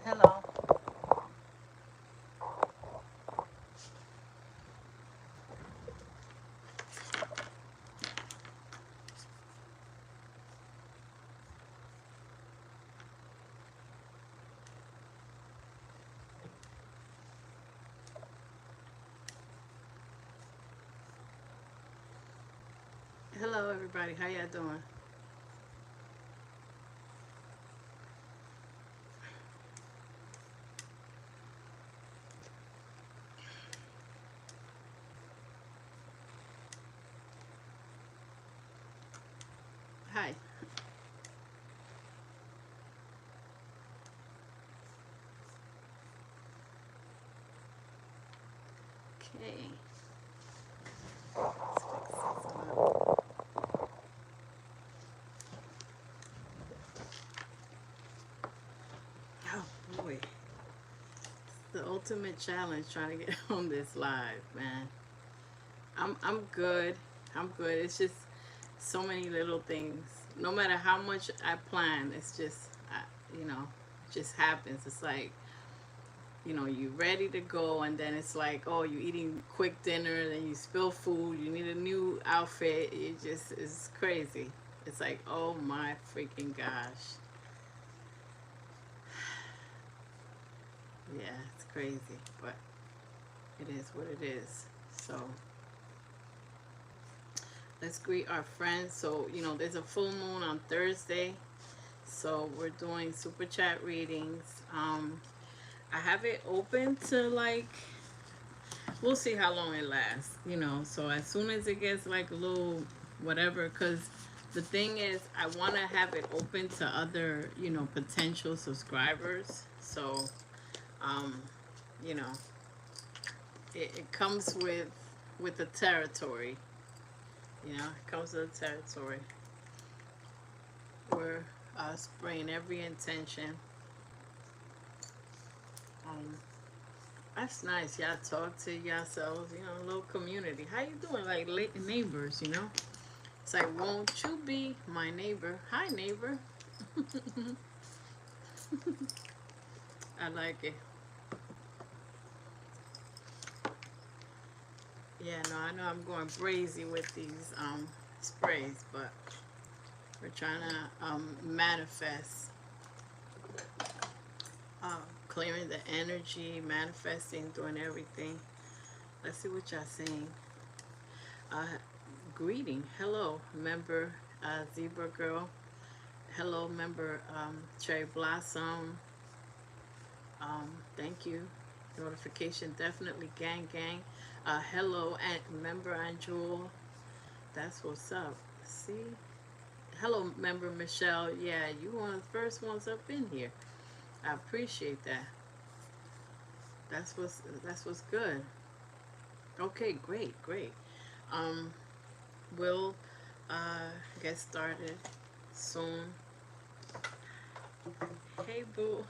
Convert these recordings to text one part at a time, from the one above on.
Hello. Hello, everybody. How y'all doing? Hi. Okay. Let's fix this one. Oh boy. It's the ultimate challenge trying to get on this live, man. I'm good. I'm good. It's just so many little things. No matter how much I plan, it's just you know, it just happens. It's like you ready to go, and then it's like, oh, you eating quick dinner, then you spill food, you need a new outfit. It just is crazy. It's like, oh my freaking gosh. Yeah, it's crazy, but it is what it is. So let's greet our friends. So, there's a full moon on Thursday. So we're doing super chat readings. I have it open to like, we'll see how long it lasts. So as soon as it gets like a little whatever, because the thing is, I want to have it open to other, potential subscribers. So, um, you know, it comes with the territory. It comes with the territory. We're spraying every intention. Um, that's nice. Y'all talk to yourselves, a little community. How you doing? Like neighbors. It's like, won't you be my neighbor? Hi, neighbor. I like it. Yeah, no, I know I'm going crazy with these sprays, but we're trying to manifest, clearing the energy, manifesting, doing everything. Let's see what y'all saying. Uh, Greeting. Hello, member Zebra Girl. Hello, member Cherry Blossom. Thank you. Notification definitely, gang, gang. Hello, and member Anjul. That's what's up. See. Hello, member Michelle. Yeah, you one of the first ones up in here. I appreciate that. That's what's good. Okay, great, great. Um, we'll get started soon. Hey, boo.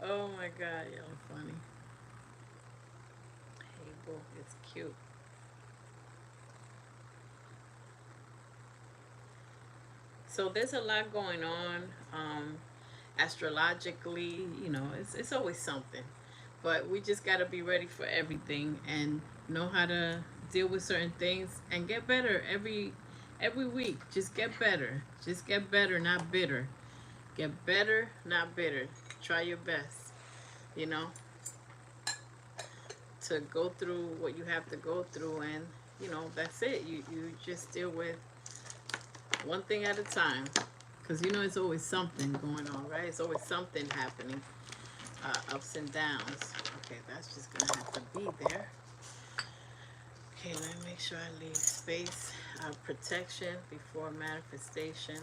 Oh my God, y'all funny. Hey, boo, it's cute. So there's a lot going on. Astrologically, it's always something. But we just got to be ready for everything and know how to deal with certain things and get better every week. Just get better. Just get better, not bitter. Get better, not bitter. Try your best, you know, to go through what you have to go through, and that's it. You just deal with one thing at a time, because it's always something going on, right? It's always something happening, ups and downs. Okay, that's just gonna have to be there. Okay, let me make sure I leave space, protection before manifestation.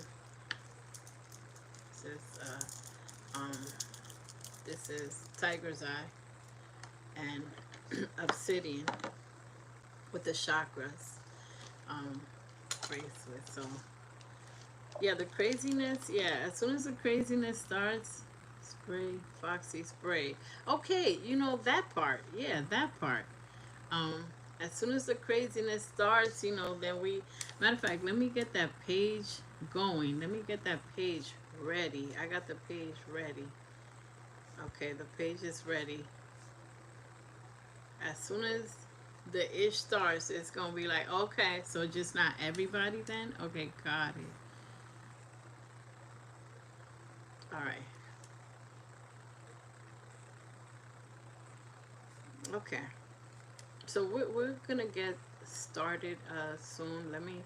This is this is tiger's eye and obsidian with the chakras um, bracelet. So yeah, the craziness. Yeah, as soon as the craziness starts, spray, Foxy spray. Okay, that part. Yeah, that part. Um, as soon as the craziness starts, then we. Matter of fact, let me get that page going. Let me get that page ready. I got the page ready. Okay, the page is ready. As soon as the ish starts, it's gonna be like, okay, so just not everybody then? Okay, got it. All right. Okay. So we're gonna get started soon. Let me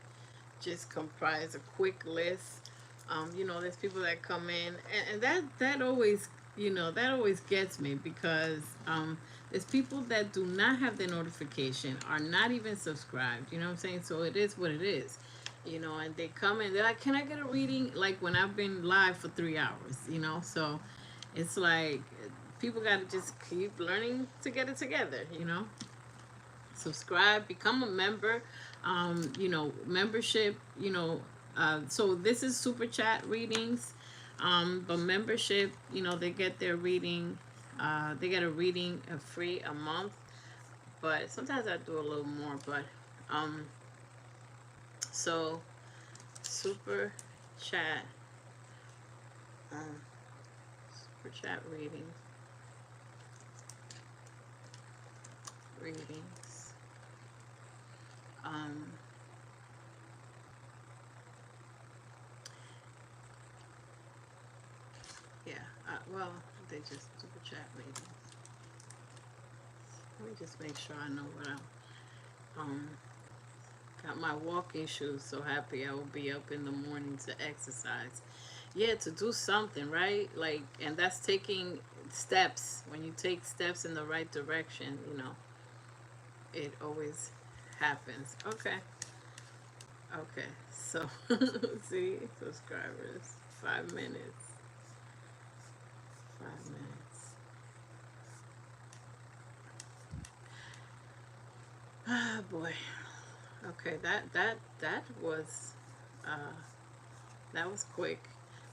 just comprise a quick list. There's people that come in, and that always, that always gets me because there's people that do not have their notification, are not even subscribed. You know what I'm saying? So it is what it is. And they come in, they're like, "Can I get a reading?" Like when I've been live for 3 hours. So it's like people got to just keep learning to get it together. Subscribe, become a member. Membership, so this is super chat readings. But membership, they get their reading, they get a reading free a month. But sometimes I do a little more. But so super chat, um, super chat readings. Um, yeah. Well, they just super chat readings. Let me just make sure I know what I'm. Got my walking shoes. So happy I will be up in the morning to exercise. Yeah, to do something, right? Like, and that's taking steps. When you take steps in the right direction, it always happens. Okay. Okay. So, see, subscribers, 5 minutes. 5 minutes. Ah, boy. Okay, uh, that was quick.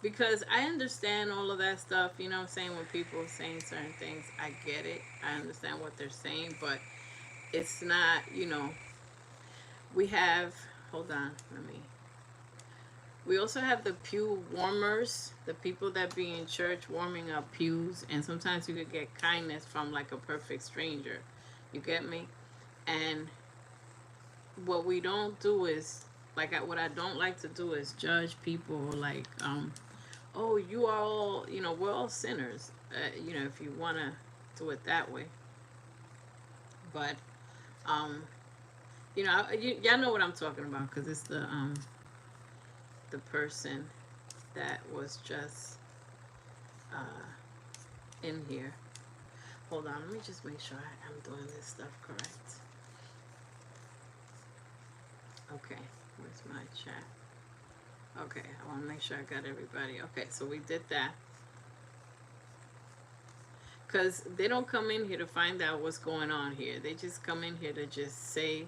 Because I understand all of that stuff, what I'm saying, when people are saying certain things, I get it. I understand what they're saying, but it's not, we have, hold on, we also have the pew warmers, the people that be in church warming up pews, and sometimes you could get kindness from like a perfect stranger. You get me? And what we don't do is, like, what I don't like to do is judge people, like, oh, you are all, we're all sinners, if you want to do it that way. But, y'all know what I'm talking about, because it's the person that was just in here. Hold on, let me just make sure I'm doing this stuff correct. Okay, where's my chat? Okay, I want to make sure I got everybody. Okay, so we did that. Because they don't come in here to find out what's going on here. They just come in here to just say,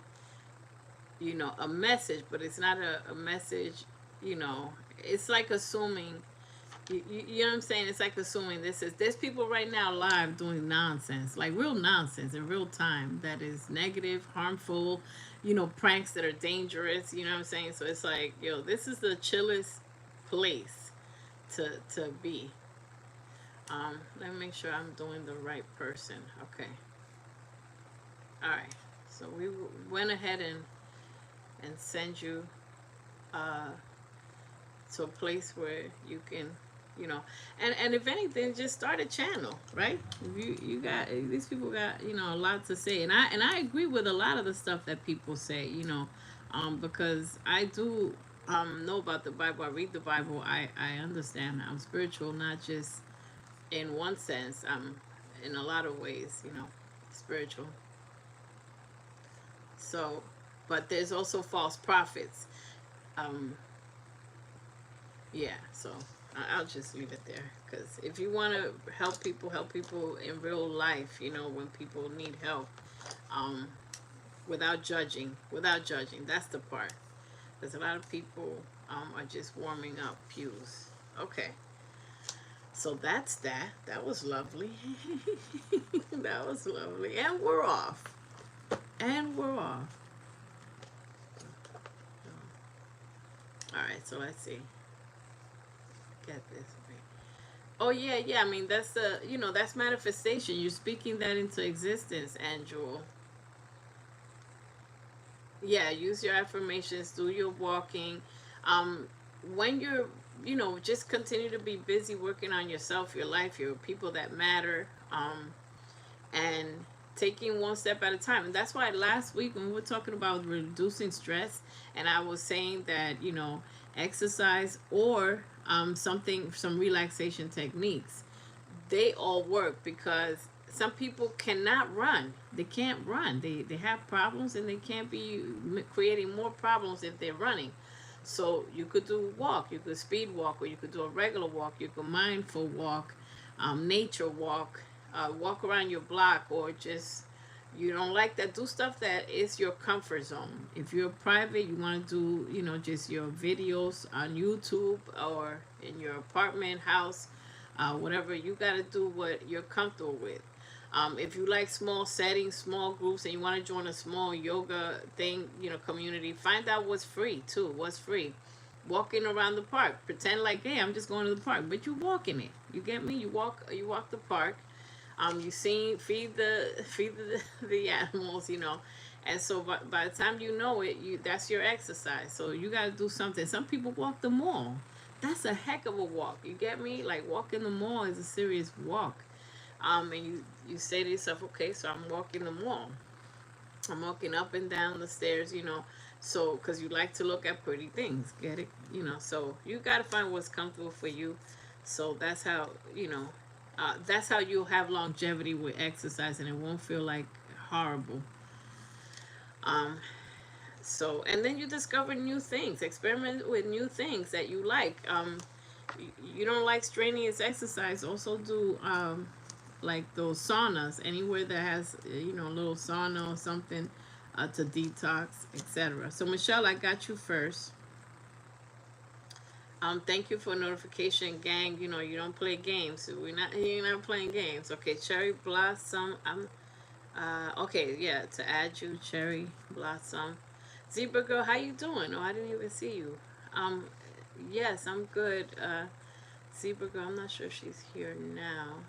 a message, but it's not a message, it's like assuming, you know what I'm saying? It's like assuming there's people right now live doing nonsense, like real nonsense in real time that is negative, harmful, pranks that are dangerous, you know what I'm saying? So it's like, this is the chillest place to be. Let me make sure I'm doing the right person. Okay. All right. So we went ahead and send you to a place where you can, and if anything, just start a channel, right? If you got, these people got, a lot to say, and I agree with a lot of the stuff that people say, because I do know about the Bible. I read the Bible. I understand. I'm spiritual, not just in one sense. I'm in a lot of ways, spiritual. So, but there's also false prophets. Um, yeah, so I'll just leave it there, because if you want to help people in real life, when people need help, um, without judging, that's the part. Because a lot of people are just warming up pews. Okay, so that's that. That was lovely. That was lovely. And we're off. All right, so let's see. at this. Oh yeah, yeah. I mean, that's the, that's manifestation. You're speaking that into existence, Andrew. Yeah, use your affirmations, do your walking. Um, when you're, just continue to be busy working on yourself, your life, your people that matter, and taking one step at a time. And that's why last week when we were talking about reducing stress, and I was saying that, exercise or some relaxation techniques, they all work because some people cannot run. They can't run. They have problems and they can't be creating more problems if they're running. So you could do walk, you could speed walk, or you could do a regular walk, you could mindful walk, nature walk, walk around your block, or just, you don't like that, do stuff that is your comfort zone. If you're private, you want to do, just your videos on YouTube or in your apartment house, whatever, you got to do what you're comfortable with. If you like small settings, small groups, and you want to join a small yoga thing, community, find out what's free too. What's free? Walking around the park. Pretend like, hey, I'm just going to the park, but you walk in it. You get me? You walk the park. You see, feed the animals, and so by the time you know it, that's your exercise. So you got to do something. Some people walk the mall. That's a heck of a walk. You get me? Like, walking the mall is a serious walk. And you say to yourself, okay, so I'm walking the mall. I'm walking up and down the stairs, so because you like to look at pretty things, get it? So you got to find what's comfortable for you. So that's how you'll have longevity with exercise, and it won't feel like horrible. Um, and then you discover new things, experiment with new things that you like. You don't like strenuous exercise, also do like those saunas, anywhere that has a little sauna or something to detox, etc. So Michelle, I got you first. Thank you for notification, gang. You don't play games. You're not playing games. Okay, Cherry Blossom. Okay, yeah, to add you, Cherry Blossom. Zebra Girl, how you doing? Oh, I didn't even see you. Um, yes, I'm good. Zebra Girl, I'm not sure if she's here now.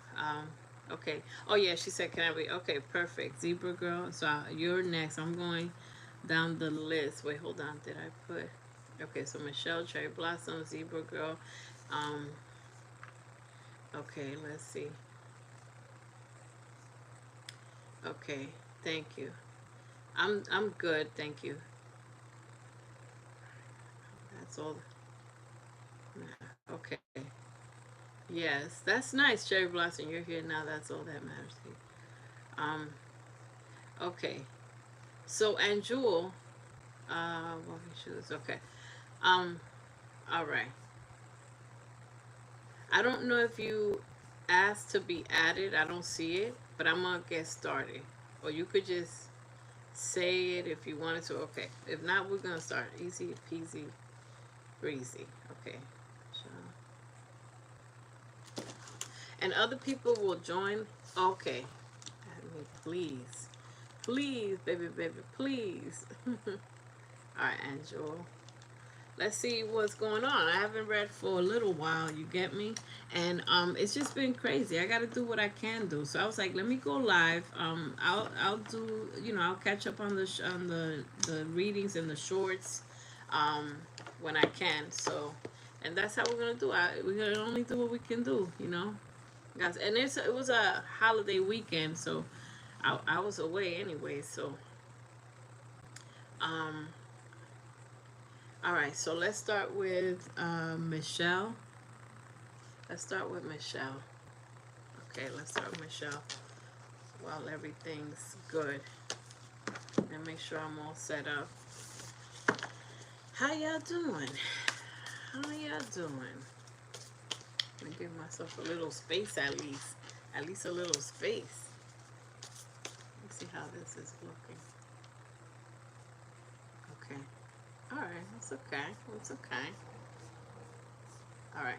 Okay. Oh yeah, she said, can I be? Okay, perfect. Zebra Girl, so you're next. I'm going down the list. Wait, hold on. Did I put? Okay, so Michelle, Cherry Blossom, Zebra Girl. Um, okay, let's see. Okay, thank you. I'm good, thank you. That's all. Okay. Yes, that's nice, Cherry Blossom. You're here now. That's all that matters to you. Okay. So, and Jewel, walking shoes. Okay. Um, all right. I don't know if you asked to be added. I don't see it, but I'm gonna get started. Or you could just say it if you wanted to. Okay. If not, we're gonna start. Easy peasy, breezy. Okay. So, and other people will join. Okay. Add me, please. Please, baby, baby, please. Alright, Angel. Let's see what's going on. I haven't read for a little while, you get me? And it's just been crazy. I gotta do what I can do. So I was like, let me go live. I'll do, I'll catch up on the readings and the shorts when I can. So, and that's how we're gonna do it. We're gonna only do what we can do, guys. And it was a holiday weekend, so I was away anyway. So um all right, so let's start with Michelle. Let's start with Michelle. Okay, let's start with Michelle while everything's good. And make sure I'm all set up. How y'all doing? How y'all doing? Let me give myself a little space at least. At least a little space. Let's see how this is looking. Okay. Alright, it's okay. It's okay. Alright.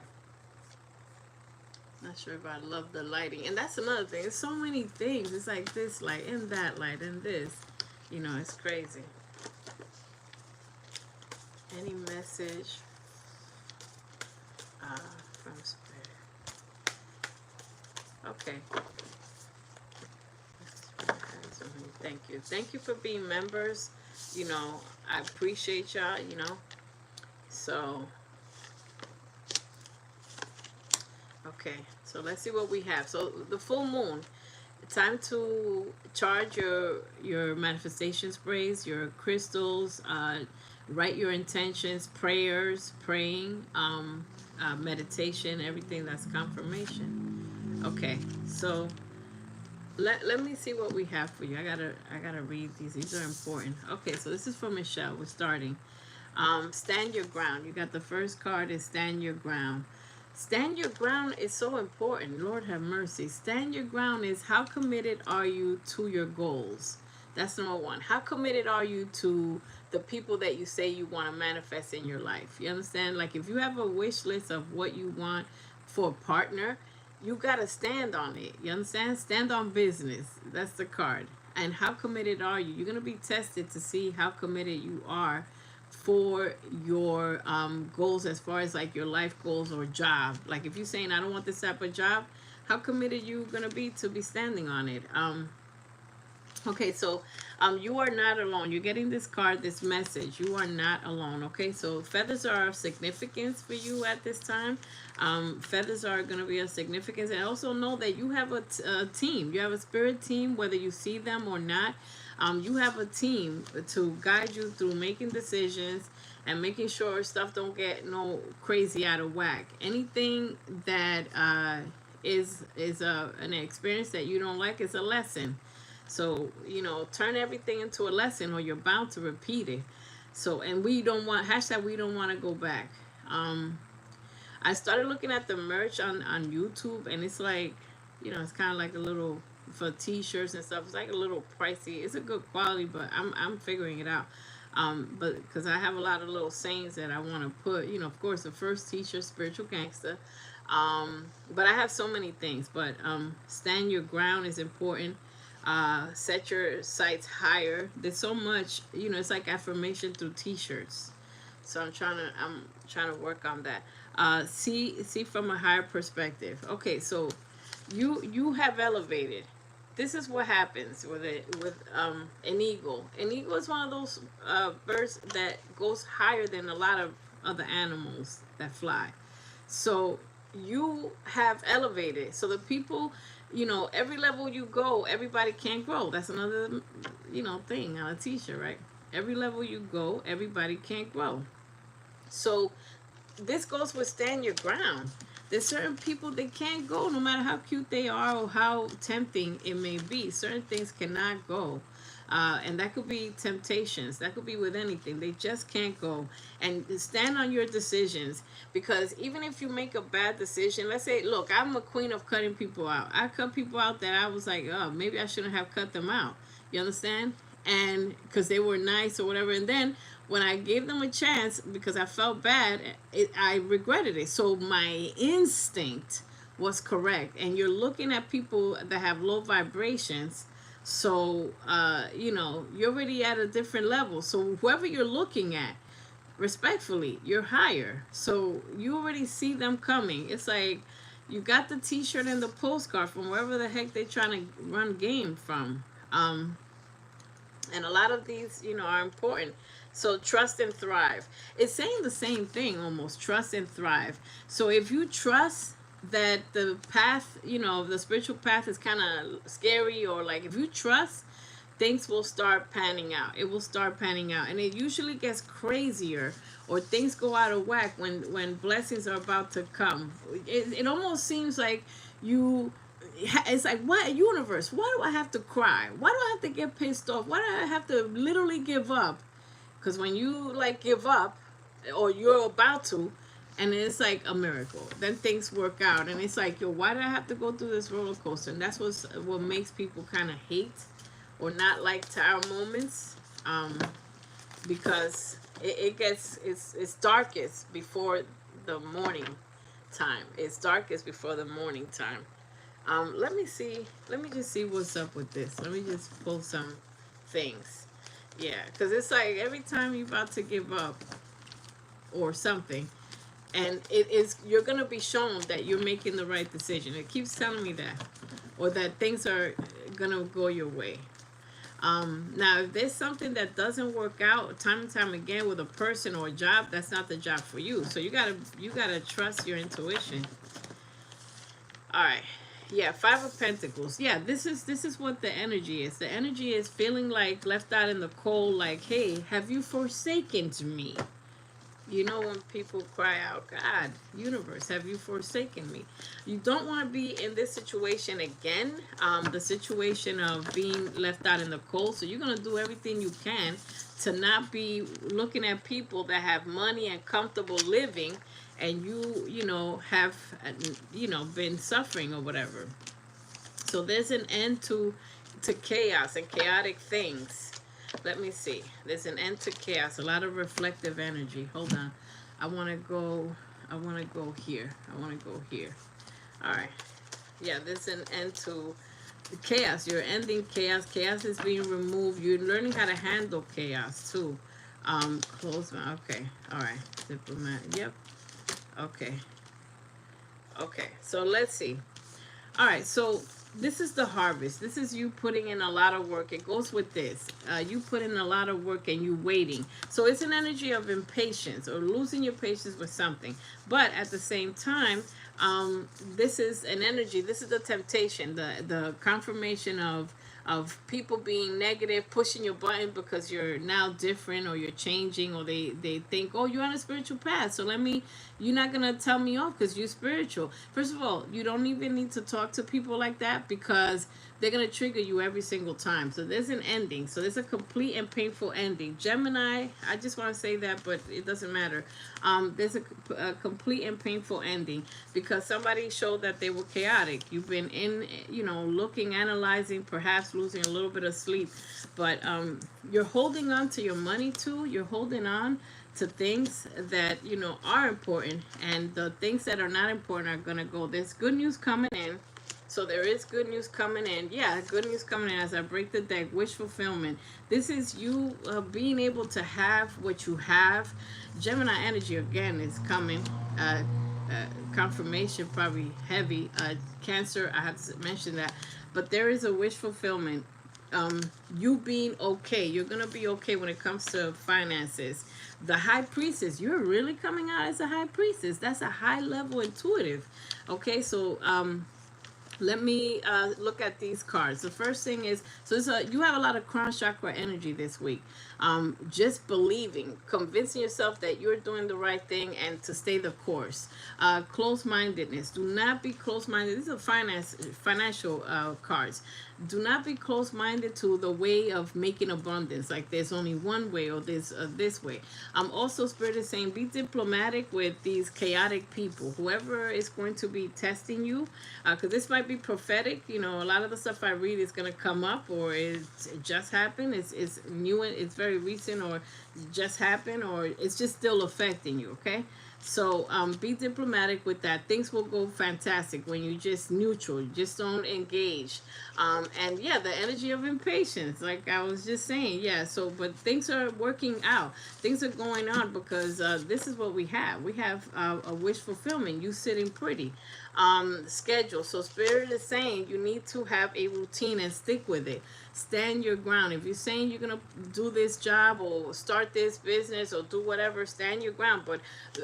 Not sure if I love the lighting. And that's another thing. There's so many things. It's like this light and that light and this. It's crazy. Any message from Spirit. Okay. Thank you. Thank you for being members. You know, I appreciate y'all, you know. So, okay. So let's see what we have. So the full moon. Time to charge your manifestation sprays, your crystals, write your intentions, prayers, praying, meditation, everything that's confirmation. Okay, so let me see what we have for you. I gotta read these. These are important. Okay, so this is for Michelle. We're starting. Stand your ground. You got the first card is stand your ground. Stand your ground is so important. Lord have mercy. Stand your ground is how committed are you to your goals? That's number one. How committed are you to the people that you say you want to manifest in your life? You understand? Like if you have a wish list of what you want for a partner, you got to stand on it. You understand? Stand on business. That's the card. And how committed are you? You're going to be tested to see how committed you are for your goals as far as like your life goals or job. Like if you're saying I don't want this type of job, how committed you gonna be to be standing on it? Okay, so you are not alone. You're getting this card, this message. You are not alone. Okay, so feathers are of significance for you at this time. Feathers are going to be of significance. And also know that you have a team. You have a spirit team, whether you see them or not. You have a team to guide you through making decisions and making sure stuff don't get no crazy out of whack. Anything that is an experience that you don't like is a lesson. So, you know, turn everything into a lesson or you're bound to repeat it. So, and we don't want, hashtag we don't want to go back. I started looking at the merch on YouTube and it's like, you know, it's kind of like a little, for t-shirts and stuff, it's like a little pricey. It's a good quality, but I'm figuring it out. But because I have a lot of little sayings that I want to put, you know, of course, the first t-shirt, Spiritual Gangster. But I have so many things, but stand your ground is important. Set your sights higher. There's so much, you know, it's like affirmation through t-shirts. So I'm trying to work on that. See from a higher perspective. Okay, so you have elevated. This is what happens with an eagle. An eagle is one of those birds that goes higher than a lot of other animals that fly. So you have elevated. So the people, you know, every level you go, everybody can't grow. That's another, you know, thing on a t-shirt, right? Every level you go, everybody can't grow. So this goes with stand your ground. There's certain people that can't go no matter how cute they are or how tempting it may be. Certain things cannot go. And that could be temptations. That could be with anything. They just can't go. And stand on your decisions. Because even if you make a bad decision, let's say, look, I'm a queen of cutting people out. I cut people out that I was like, oh, maybe I shouldn't have cut them out. You understand? And because they were nice or whatever. And then when I gave them a chance, because I felt bad, I regretted it. So my instinct was correct. And you're looking at people that have low vibrations. So, you know, you're already at a different level. So whoever you're looking at, respectfully, you're higher. So you already see them coming. It's like you got the t-shirt and the postcard from wherever the heck they're trying to run game from. And a lot of these, you know, are important. So trust and thrive. It's saying the same thing almost. Trust and thrive. So if you trust that the path, you know, the spiritual path is kind of scary, or like if you trust, things will start panning out. It will start panning out. And it usually gets crazier or things go out of whack when blessings are about to come. It almost seems like it's like, what universe? Why do I have to cry? Why do I have to get pissed off? Why do I have to literally give up? Because when you like give up, or you're about to, and it's like a miracle, then things work out, and it's like, yo, why did I have to go through this roller coaster? And that's what makes people kind of hate or not like tower moments, because it's darkest before the morning time. It's darkest before the morning time. Let me just see what's up with this. Let me just pull some things. Yeah, because it's like every time you're about to give up or something, And it is, you're going to be shown that you're making the right decision. It keeps telling me that, or that things are going to go your way. Now, if there's something that doesn't work out time and time again with a person or a job, that's not the job for you. So you gotta trust your intuition. All right. Yeah, Five of Pentacles. Yeah, this is what the energy is. The energy is feeling like left out in the cold, like, hey, have you forsaken to me? You know, when people cry out, God, universe, have you forsaken me? You don't want to be in this situation again, the situation of being left out in the cold. So you're going to do everything you can to not be looking at people that have money and comfortable living, and you know, have, you know, been suffering or whatever. So there's an end to chaos and chaotic things. Let me see. There's an end to chaos. A lot of reflective energy. Hold on. I want to go here. I want to go here. All right. Yeah, there's an end to chaos. You're ending chaos. Chaos is being removed. You're learning how to handle chaos too. Close my, okay. All right. Diplomat. Yep. Okay. Okay. So let's see. All right. So this is the harvest. This is you putting in a lot of work. It goes with this. You put in a lot of work and you waiting. So it's an energy of impatience or losing your patience with something. But at the same time, this is an energy. This is the temptation, the confirmation of people being negative, pushing your button because you're now different or you're changing, or they think, oh, you're on a spiritual path, so you're not going to tell me off because you're spiritual. First of all, you don't even need to talk to people like that because they're going to trigger you every single time. So there's an ending. So there's a complete and painful ending. Gemini, I just want to say that, but it doesn't matter. There's a complete and painful ending because somebody showed that they were chaotic. You've been in, you know, looking, analyzing, perhaps losing a little bit of sleep, but you're holding on to your money too. You're holding on to things that, you know, are important, and the things that are not important are going to go. There's good news coming in. So there is good news coming in. Yeah, good news coming in as I break the deck. Wish fulfillment. This is you being able to have what you have. Gemini energy again is coming. Confirmation probably heavy. Cancer, I have to mention that. But there is a wish fulfillment. You being okay. You're going to be okay when it comes to finances. The high priestess, you're really coming out as a high priestess. That's a high level intuitive. Okay, so let me look at these cards. The first thing is, so you have a lot of crown chakra energy this week. Just believing, convincing yourself that you're doing the right thing and to stay the course. Close-mindedness. Do not be close-minded. These are financial cards. Do not be close-minded to the way of making abundance. Like there's only one way, or there's this way. Also, Spirit is saying be diplomatic with these chaotic people. Whoever is going to be testing you, because this might be prophetic. You know, a lot of the stuff I read is going to come up, or it just happened. It's new, and it's very recent, or just happened, or it's just still affecting you. Okay. So be diplomatic with that. Things will go fantastic when you just neutral. You just don't engage. And yeah, the energy of impatience, like I was just saying. Yeah, so but things are working out. Things are going on because this is what we have. We have a wish fulfillment. You sitting pretty. Schedule. So Spirit is saying you need to have a routine and stick with it. Stand your ground. If you're saying you're going to do this job or start this business or do whatever, stand your ground. But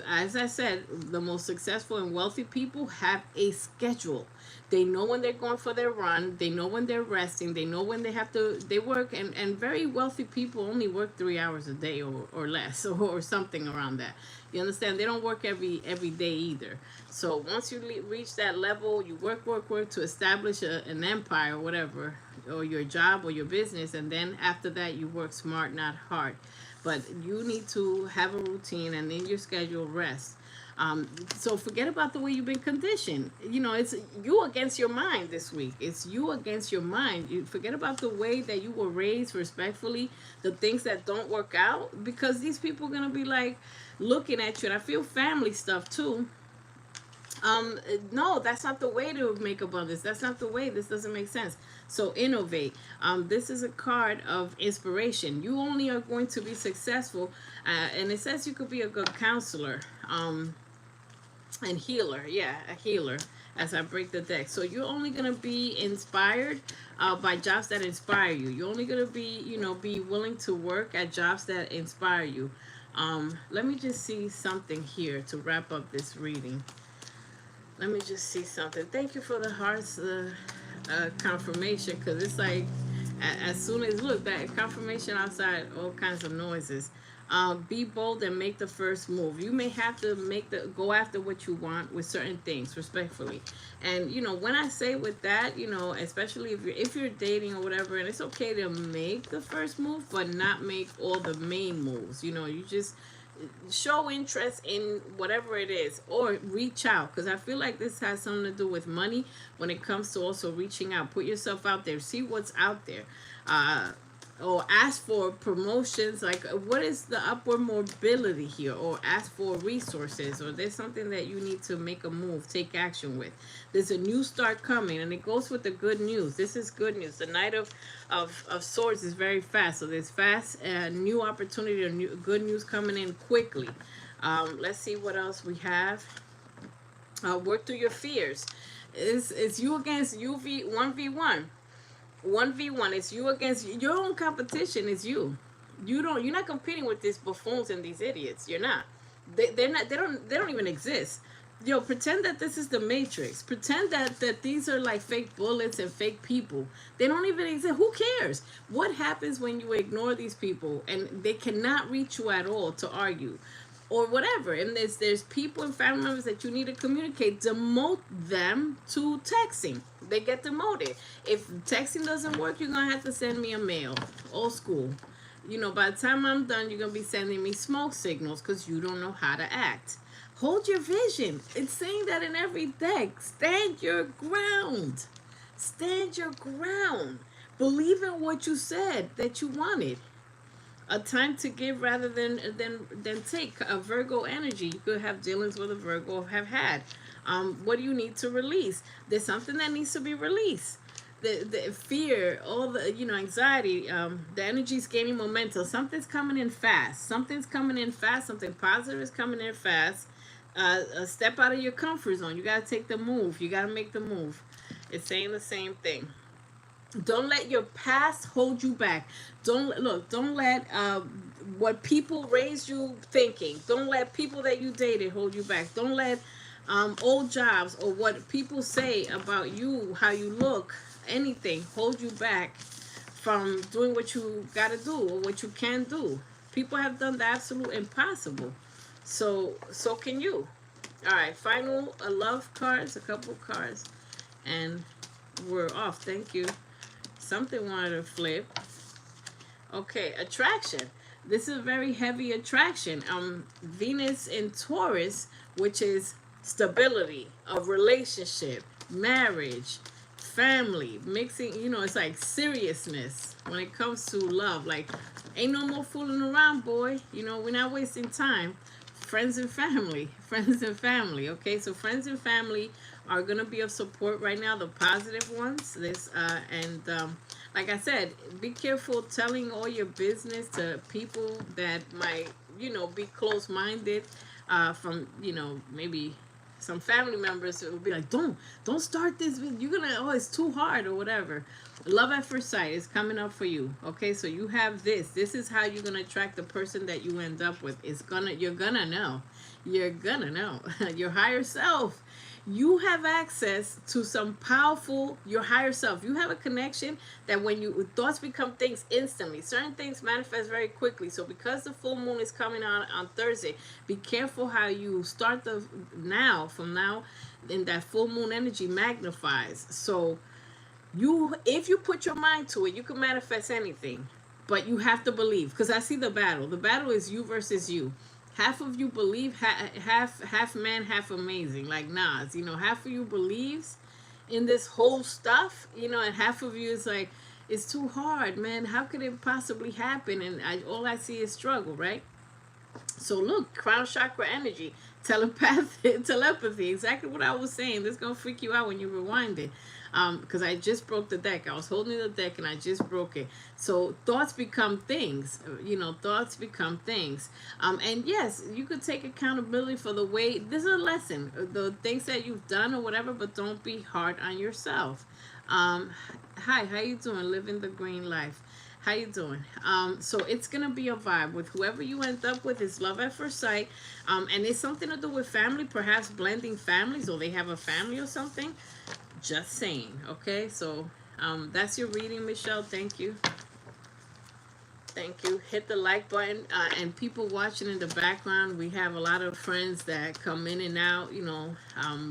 as I said, the most successful and wealthy people have a schedule. They know when they're going for their run. They know when they're resting. They know when they have to, they work. And very wealthy people only work 3 hours a day or less or something around that. You understand? They don't work every day either. So once you reach that level, you work to establish an empire or whatever, or your job or your business. And then after that, you work smart, not hard. But you need to have a routine, and in your schedule, rest. So forget about the way you've been conditioned. You know, it's you against your mind this week. It's you against your mind. You forget about the way that you were raised respectfully, the things that don't work out, because these people are going to be like looking at you. And I feel family stuff too. No, that's not the way to make abundance. That's not the way. This doesn't make sense. So innovate. This is a card of inspiration. You only are going to be successful. And it says you could be a good counselor. and healer. Yeah, a healer. As I break the deck, so you're only gonna be inspired by jobs that inspire you. You're only gonna be, be willing to work at jobs that inspire you. Let me just see something here to wrap up this reading. Let me just see something. Thank you for the hearts confirmation, because it's like as soon as, look, that confirmation outside, all kinds of noises. Be bold and make the first move. You may have to go after what you want with certain things, respectfully. And when I say with that, especially if you're dating or whatever, and it's okay to make the first move, but not make all the main moves. You just show interest in whatever it is, or reach out, because I feel like this has something to do with money when it comes to also reaching out. Put yourself out there, see what's out there, or ask for promotions, like what is the upward mobility here, or ask for resources, or there's something that you need to make a move, take action with. There's a new start coming, and it goes with the good news. This is good news. The Knight of Swords is very fast, so there's fast new opportunity or good news coming in quickly. Let's see what else we have. Work through your fears. It's you against UV 1v1. 1v1. It's you against your own competition. Is you. You're not competing with these buffoons and these idiots. You're not. They're not. They don't even exist. Yo, pretend that this is the Matrix. Pretend that these are like fake bullets and fake people. They don't even exist. Who cares? What happens when you ignore these people and they cannot reach you at all to argue or whatever? And there's people and family members that you need to communicate. Demote them to texting. They get demoted. If texting doesn't work, you're gonna have to send me a mail. Old school. By the time I'm done, you're gonna be sending me smoke signals because you don't know how to act. Hold your vision. It's saying that in every deck. Stand your ground. Stand your ground. Believe in what you said that you wanted. A time to give rather than take. A Virgo energy. You could have dealings with a Virgo, have had. What do you need to release? There's something that needs to be released. The fear, all the anxiety, the energy's gaining momentum. Something's coming in fast. Something's coming in fast. Something positive is coming in fast. Step out of your comfort zone. You got to take the move. You got to make the move. It's saying the same thing. Don't let your past hold you back. Don't let what people raised you thinking. Don't let people that you dated hold you back. Don't let old jobs or what people say about you, how you look, anything hold you back from doing what you got to do or what you can do. People have done the absolute impossible. So can you. All right, final love cards, a couple cards, and we're off. Thank you. Something wanted to flip. Okay, attraction. This is a very heavy attraction. Venus in Taurus, which is stability, a relationship, marriage, family, mixing, it's like seriousness when it comes to love. Like, ain't no more fooling around, boy. We're not wasting time. Friends and family. Okay, so friends and family are gonna be of support right now, the positive ones. Like I said, be careful telling all your business to people that might be close-minded, from maybe some family members. It would be like, don't start this. You're gonna, it's too hard or whatever. Love at first sight is coming up for you. Okay, so you have this is how you're gonna attract the person that you end up with. You're gonna know your higher self. You have access to some powerful, your higher self. You have a connection that when thoughts become things instantly. Certain things manifest very quickly. So because the full moon is coming on Thursday, be careful how you start from now, in that full moon energy magnifies. So if you put your mind to it, you can manifest anything. But you have to believe, because I see the battle. The battle is you versus you. Half of you believe, half man, half amazing, like Nas. Half of you believes in this whole stuff, and half of you is like, it's too hard, man. How could it possibly happen? And all I see is struggle, right? So look, crown chakra energy, telepathy, exactly what I was saying. This is gonna freak you out when you rewind it. Because I just broke the deck. I was holding the deck and I just broke it. So thoughts become things. Thoughts become things. And yes, you could take accountability for the way. This is a lesson. The things that you've done or whatever, but don't be hard on yourself. Hi, how you doing? Living the green life. How you doing? So it's gonna be a vibe with whoever you end up with. Is love at first sight, and it's something to do with family, perhaps blending families, or they have a family or something. Just saying, okay? So that's your reading, Michelle. Thank you. Thank you. Hit the like button. And people watching in the background, we have a lot of friends that come in and out,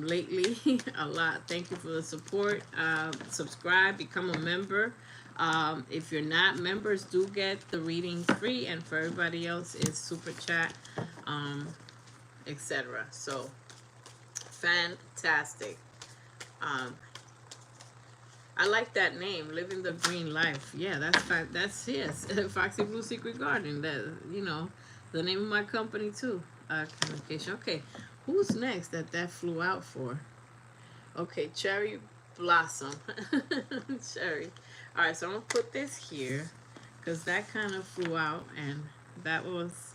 lately. A lot. Thank you for the support. Subscribe, become a member. If you're not, members do get the reading free, and for everybody else, it's super chat, etc. So, fantastic. I like that name, Living the Green Life. Yeah, that's yes, Foxy Blue Secret Garden. That the name of my company too. Communication. Okay, who's next? That flew out for. Okay, Cherry Blossom. Cherry. All right, so I'm gonna put this here because that kind of flew out, and that was.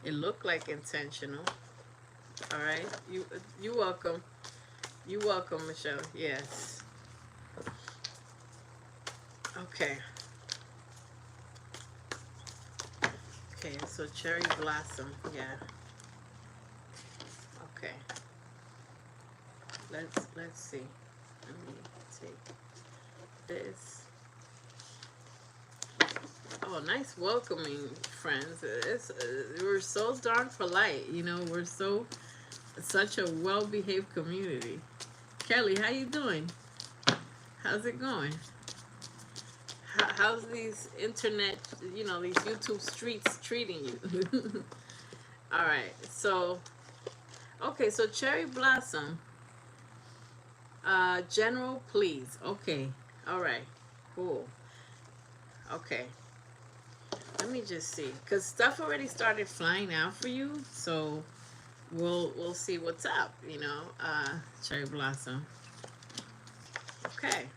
It looked like intentional. All right, you welcome. You welcome, Michelle. Yes. Okay. Okay, so Cherry Blossom, yeah. Okay. Let's see. Let me take this. Oh, nice welcoming, friends. We're so darn polite, we're such a well-behaved community. Kelly, how you doing? How's it going? How's these internet, these YouTube streets treating you? All right, so, okay, so Cherry Blossom, General, please. Okay, all right, cool. Okay, let me just see, because stuff already started flying out for you, so we'll see what's up, Cherry Blossom. Okay.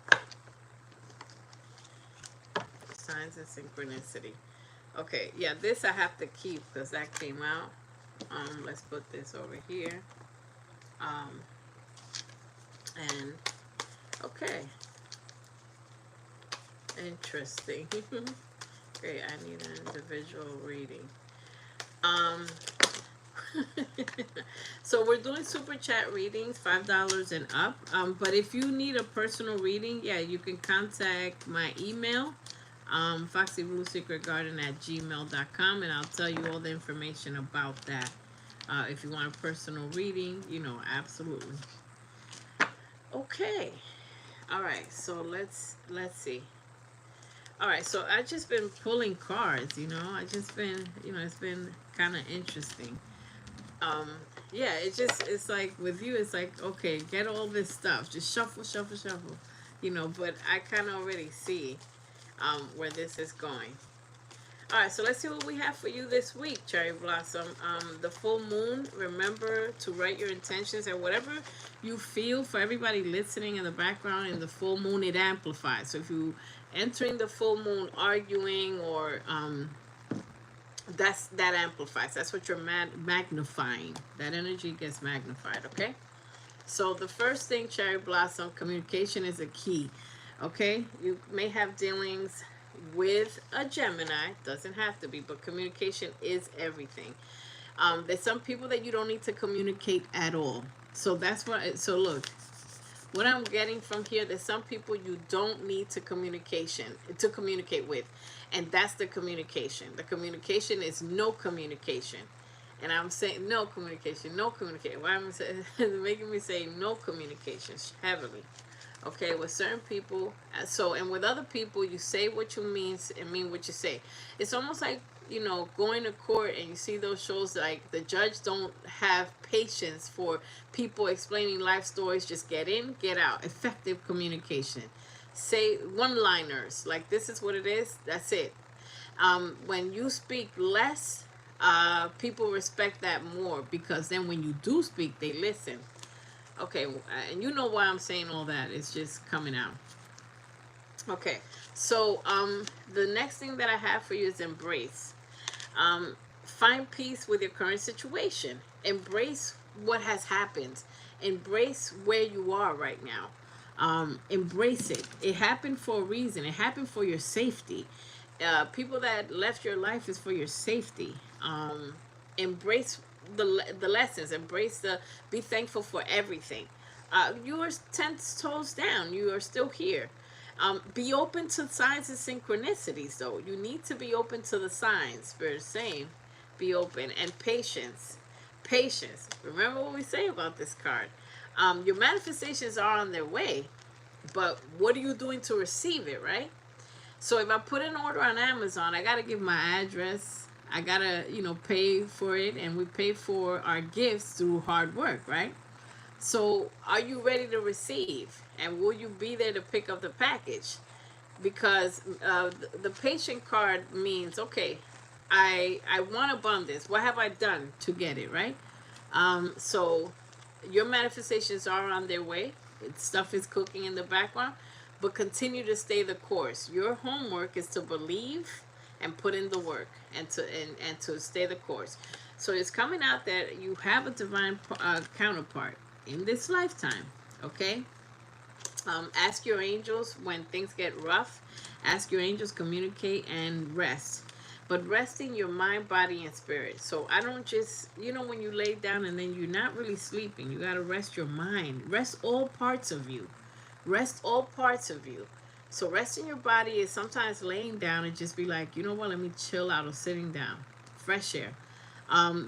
Signs of synchronicity. Okay, yeah, this I have to keep because that came out. Let's put this over here. And okay. Interesting. Great, I need an individual reading. So we're doing super chat readings, $5 and up. But if you need a personal reading, yeah, you can contact my email, foxybluesecretgarden@gmail.com, and I'll tell you all the information about that. If you want a personal reading, absolutely. Okay. All right. So let's see. All right. So I just been pulling cards. I just been it's been kind of interesting. Yeah. It's like with you. It's like, okay, get all this stuff. Just shuffle. But I kind of already see where this is going. All right, so let's see what we have for you this week, Cherry Blossom. The full moon, remember to write your intentions, and whatever you feel, for everybody listening in the background, in the full moon, it amplifies. So if you entering the full moon arguing or that amplifies. That's what you're magnifying. That energy gets magnified, okay? So the first thing, Cherry Blossom, communication is a key. Okay, you may have dealings with a Gemini, doesn't have to be, but communication is everything. There's some people that you don't need to communicate at all. So that's what. So look, what I'm getting from here, there's some people you don't need to communicate with, and that's the communication. The communication is no communication. And I'm saying no communication. Why am I making me say no communication heavily? Okay, with certain people, and with other people, you say what you mean and mean what you say. It's almost like, going to court and you see those shows like the judge don't have patience for people explaining life stories. Just get in, get out. Effective communication. Say one-liners, like this is what it is, that's it. When you speak less, people respect that more, because then when you do speak, they listen. Okay, and you know why I'm saying all that. It's just coming out. Okay, so the next thing that I have for you is embrace. Find peace with your current situation. Embrace what has happened. Embrace where you are right now. Embrace it. It happened for a reason. It happened for your safety. People that left your life is for your safety. Embrace the lessons. Embrace the, be thankful for everything. You are 10 toes down. You are still here. Be open to signs and synchronicities, though. You need to be open to the signs. Spirit is saying, be open. And patience. Patience. Remember what we say about this card. Your manifestations are on their way, but what are you doing to receive it, right? So if I put an order on Amazon, I got to give my address. I got to, pay for it. And we pay for our gifts through hard work, right? So are you ready to receive? And will you be there to pick up the package? Because the patient card means, okay, I want abundance. What have I done to get it, right? So your manifestations are on their way. Stuff is cooking in the background. But continue to stay the course. Your homework is to believe and put in the work, and to stay the course. So it's coming out that you have a divine counterpart in this lifetime. Okay. Ask your angels when things get rough. Ask your angels, communicate, and rest. But resting your mind, body, and spirit. So I don't just, when you lay down and then you're not really sleeping, you got to rest your mind. Rest all parts of you. Rest all parts of you. So resting your body is sometimes laying down and just be like, you know what, let me chill out, or sitting down. Fresh air.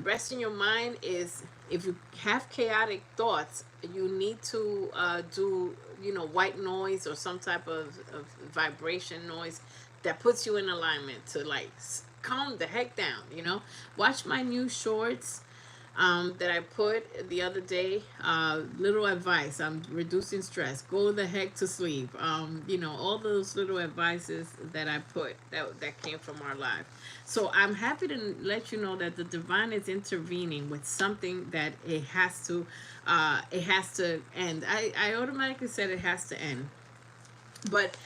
Resting your mind is, if you have chaotic thoughts, you need to do, white noise or some type of vibration noise that puts you in alignment to calm the heck down, Watch my new shorts that I put the other day. Little advice. I'm reducing stress. Go the heck to sleep. All those little advices that I put that came from our life. So I'm happy to let you know that the divine is intervening with something that it has to end. I automatically said it has to end. But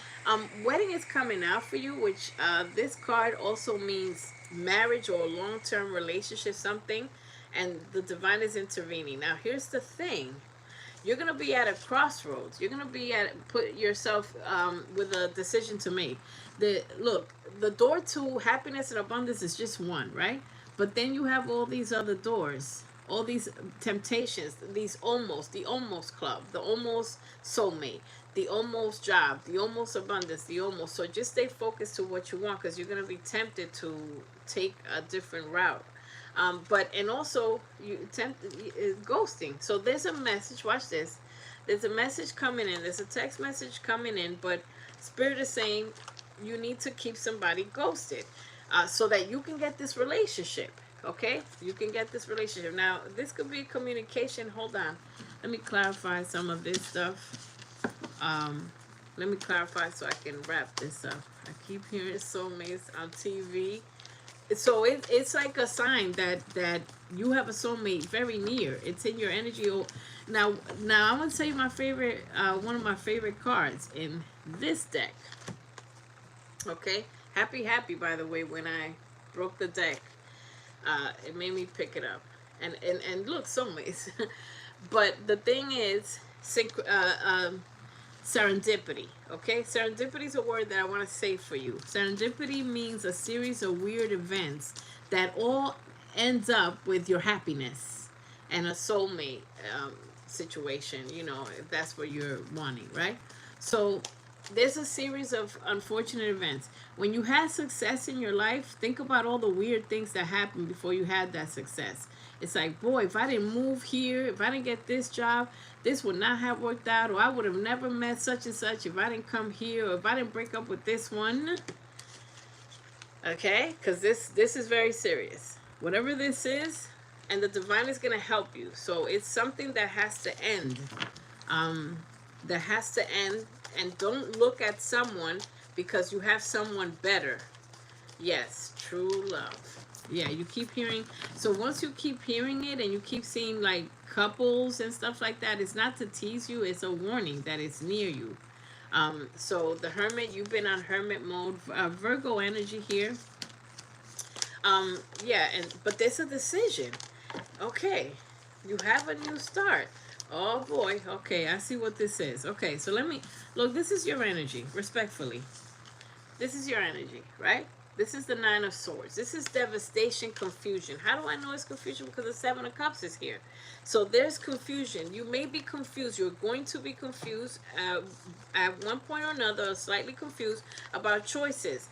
wedding is coming out for you, which this card also means marriage or long-term relationship, something. And the divine is intervening. Now, here's the thing. You're going to be at a crossroads. You're going to be put yourself with a decision to make. The door to happiness and abundance is just one, right? But then you have all these other doors, all these temptations, the almost club, the almost soulmate, the almost job, the almost abundance, the almost. So just stay focused to what you want, because you're going to be tempted to take a different route. And also ghosting. So there's a message. Watch this. There's a message coming in. There's a text message coming in. But Spirit is saying you need to keep somebody ghosted, so that you can get this relationship. Okay, you can get this relationship. Now this could be communication. Hold on. Let me clarify some of this stuff. Let me clarify so I can wrap this up. I keep hearing soulmates on TV. So it's like a sign that you have a soulmate very near. It's in your energy. Now I'm gonna tell you my favorite, one of my favorite cards in this deck. Okay, happy. By the way, when I broke the deck, it made me pick it up. And look, soulmates. But the thing is, serendipity. Okay, serendipity is a word that I want to say for you. Serendipity means a series of weird events that all ends up with your happiness and a soulmate situation, if that's what you're wanting, right? So there's a series of unfortunate events. When you had success in your life, think about all the weird things that happened before you had that success. It's like, boy, if I didn't move here, if I didn't get this job, this would not have worked out, or I would have never met such and such if I didn't come here, or if I didn't break up with this one. Okay? Because this is very serious. Whatever this is, and the divine is going to help you. So it's something that has to end. That has to end. And don't look at someone because you have someone better. Yes, true love. Yeah, you keep hearing. So once you keep hearing it and you keep seeing like couples and stuff like that, it's not to tease you, it's a warning that it's near you. So the hermit, you've been on hermit mode. Virgo energy here. Yeah, and but there's a decision. Okay, you have a new start. Oh boy. Okay, I see what this is. Okay, so let me look. This is your energy, respectfully. This is your energy, right? This is the Nine of Swords. This is devastation, confusion. How do I know it's confusion? Because the Seven of Cups is here. So there's confusion. You may be confused. You're going to be confused at one point or another, slightly confused about choices.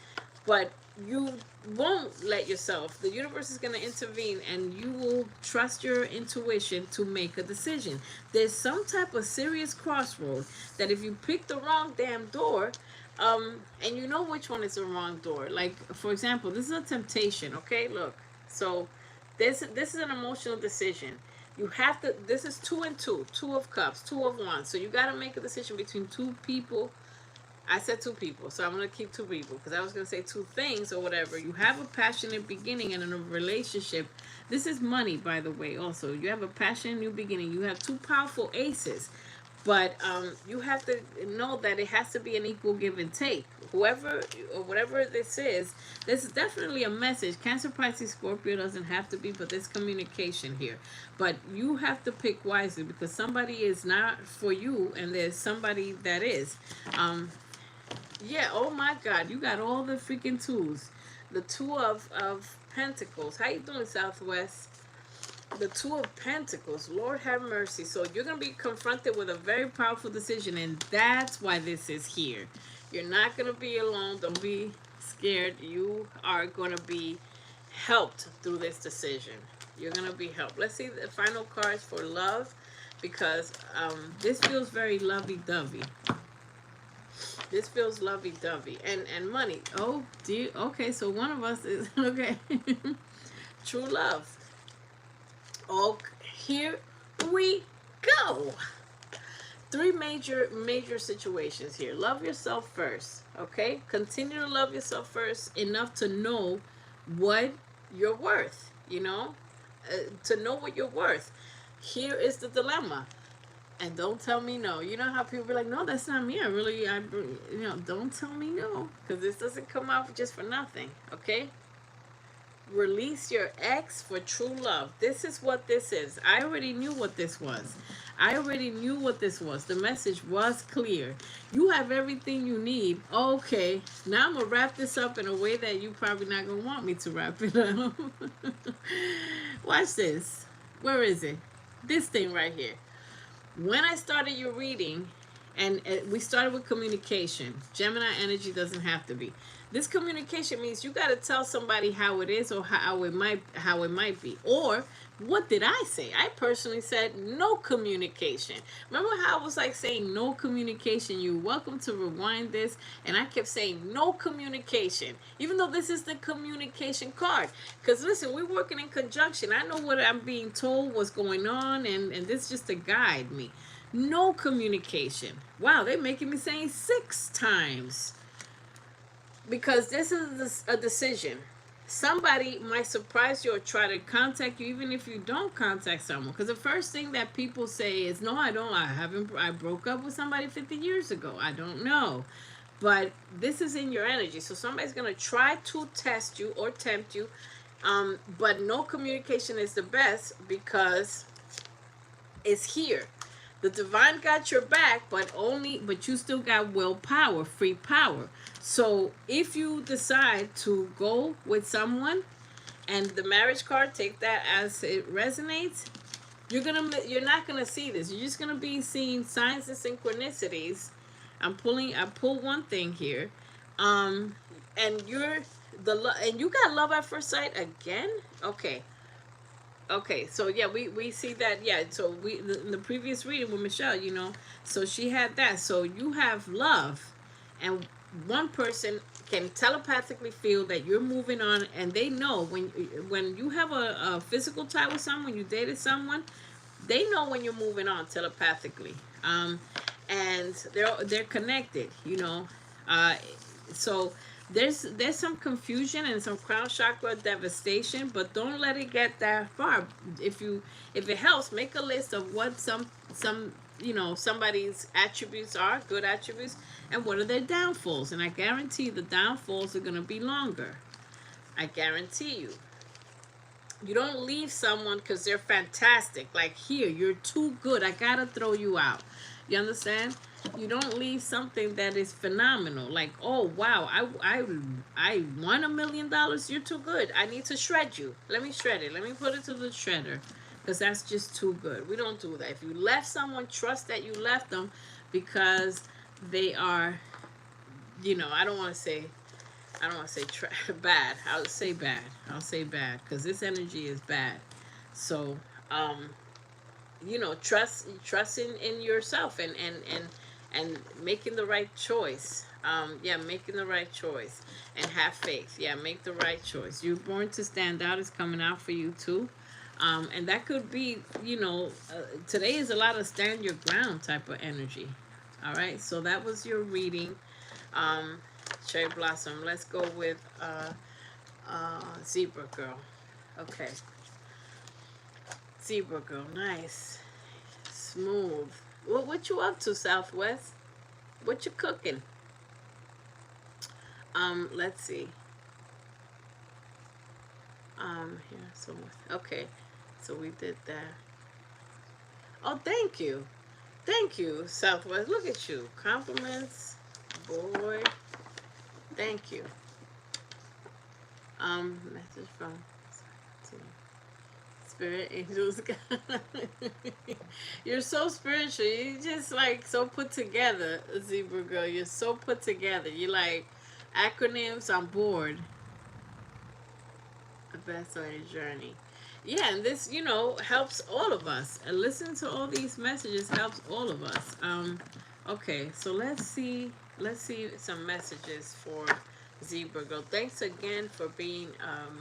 But you won't let yourself. The universe is going to intervene and you will trust your intuition to make a decision. There's some type of serious crossroad that if you pick the wrong damn door, and you know which one is the wrong door. Like, for example, this is a temptation, okay? Look. So this is an emotional decision. You have to, this is 2 and 2, 2 of cups, 2 of wands. So you got to make a decision between two people. I said 2 people, so I'm going to keep 2 people because I was going to say 2 things or whatever. You have a passionate beginning and in a relationship. This is money, by the way, also. You have a passionate new beginning. You have 2 powerful aces. But you have to know that it has to be an equal give and take. Whoever or whatever this is definitely a message. Cancer, Pisces, Scorpio doesn't have to be, but there's communication here. But you have to pick wisely because somebody is not for you and there's somebody that is. Yeah, oh my God, you got all the freaking tools. The 2 of Pentacles. How you doing, Southwest? The 2 of Pentacles. Lord have mercy. So you're going to be confronted with a very powerful decision, and that's why this is here. You're not going to be alone. Don't be scared. You are going to be helped through this decision. You're going to be helped. Let's see the final cards for love, because this feels very lovey-dovey. This feels lovey-dovey. And money. Oh, dear. Okay, so one of us is, okay. True love. Oh, here we go. 3 major situations here. Love yourself first, okay? Continue to love yourself first enough to know what you're worth, you know? To know what you're worth. Here is the dilemma. And don't tell me no. You know how people be like, no, that's not me. Don't tell me no. Because this doesn't come out just for nothing, okay? Release your ex for true love. This is what this is. I already knew what this was. The message was clear. You have everything you need. Okay, now I'm going to wrap this up in a way that you probably not going to want me to wrap it up. Watch this. Where is it? This thing right here. When I started your reading, and we started with communication. Gemini energy doesn't have to be. This communication means you got to tell somebody how it is or how it might be. Or what did I say? I personally said no communication. Remember how I was like saying no communication? You're welcome to rewind this. And I kept saying no communication. Even though this is the communication card. Because listen, we're working in conjunction. I know what I'm being told, what's going on. And this is just to guide me. No communication. Wow, they're making me say 6 times. Because this is a decision. Somebody might surprise you or try to contact you even if you don't contact someone. Because the first thing that people say is, no, I don't. I broke up with somebody 50 years ago. I don't know. But this is in your energy. So somebody's going to try to test you or tempt you. But no communication is the best because it's here. The divine got your back, but you still got willpower, free power. So if you decide to go with someone, and the marriage card, take that as it resonates, you're not gonna see this. You're just gonna be seeing signs and synchronicities. I pull one thing here, and you got love at first sight again. Okay, so yeah, we see that, yeah. So in the previous reading with Michelle, so she had that. So you have love, and one person can telepathically feel that you're moving on, and they know when you have a physical tie with someone, you dated someone, they know when you're moving on telepathically, and they're connected, so there's some confusion and some crown chakra devastation, but don't let it get that far. If it helps, make a list of what some somebody's attributes are, good attributes, and what are their downfalls. And I guarantee the downfalls are going to be longer. I guarantee you. You don't leave someone because they're fantastic. Like, here, you're too good, I gotta throw you out. You understand? You don't leave something that is phenomenal. Like, oh wow, I won $1 million. You're too good. I need to shred you. Let me shred it. Let me put it to the shredder, because that's just too good. We don't do that. If you left someone, trust that you left them because they are, I don't want to say bad. I'll say bad. I'll say bad because this energy is bad. So, trust in yourself and making the right choice. Making the right choice and have faith. Yeah, make the right choice. You're born to stand out is coming out for you too. And that could be, today is a lot of stand your ground type of energy. All right. So that was your reading. Cherry Blossom. Let's go with Zebra Girl. Okay. Zebra Girl. Nice. Smooth. What you up to, Southwest? What you cooking? Let's see. Here, somewhere. Okay. So we did that. Oh, thank you. Thank you, Southwest. Look at you. Compliments. Boy. Thank you. Message from Spirit Angels. You're so spiritual. You just like so put together, Zebra Girl. You're so put together. You like acronyms on board. The best on your journey. Yeah, and this, helps all of us. And listening to all these messages helps all of us. Okay, so let's see some messages for Zebra Girl. Thanks again for being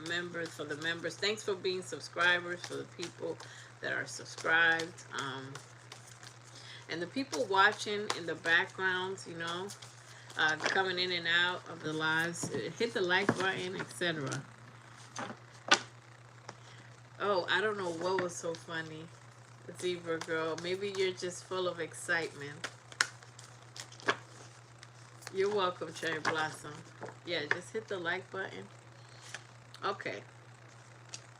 members, for the members. Thanks for being subscribers, for the people that are subscribed. And the people watching in the background, coming in and out of the lives. Hit the like button, etc. Oh, I don't know what was so funny, Zebra Girl. Maybe you're just full of excitement. You're welcome, Cherry Blossom. Yeah, just hit the like button. Okay.